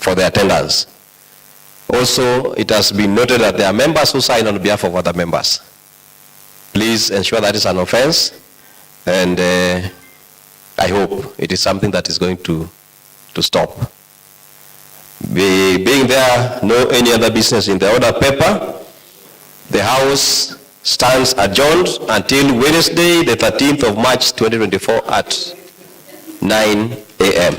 for the attendance. Also, it has been noted that there are members who sign on behalf of other members. Please ensure that is an offense, and I hope it is something that is going to stop. Being there no any other business in the order paper, the House stands adjourned until Wednesday, the 13th of March, 2024 at 9 a.m.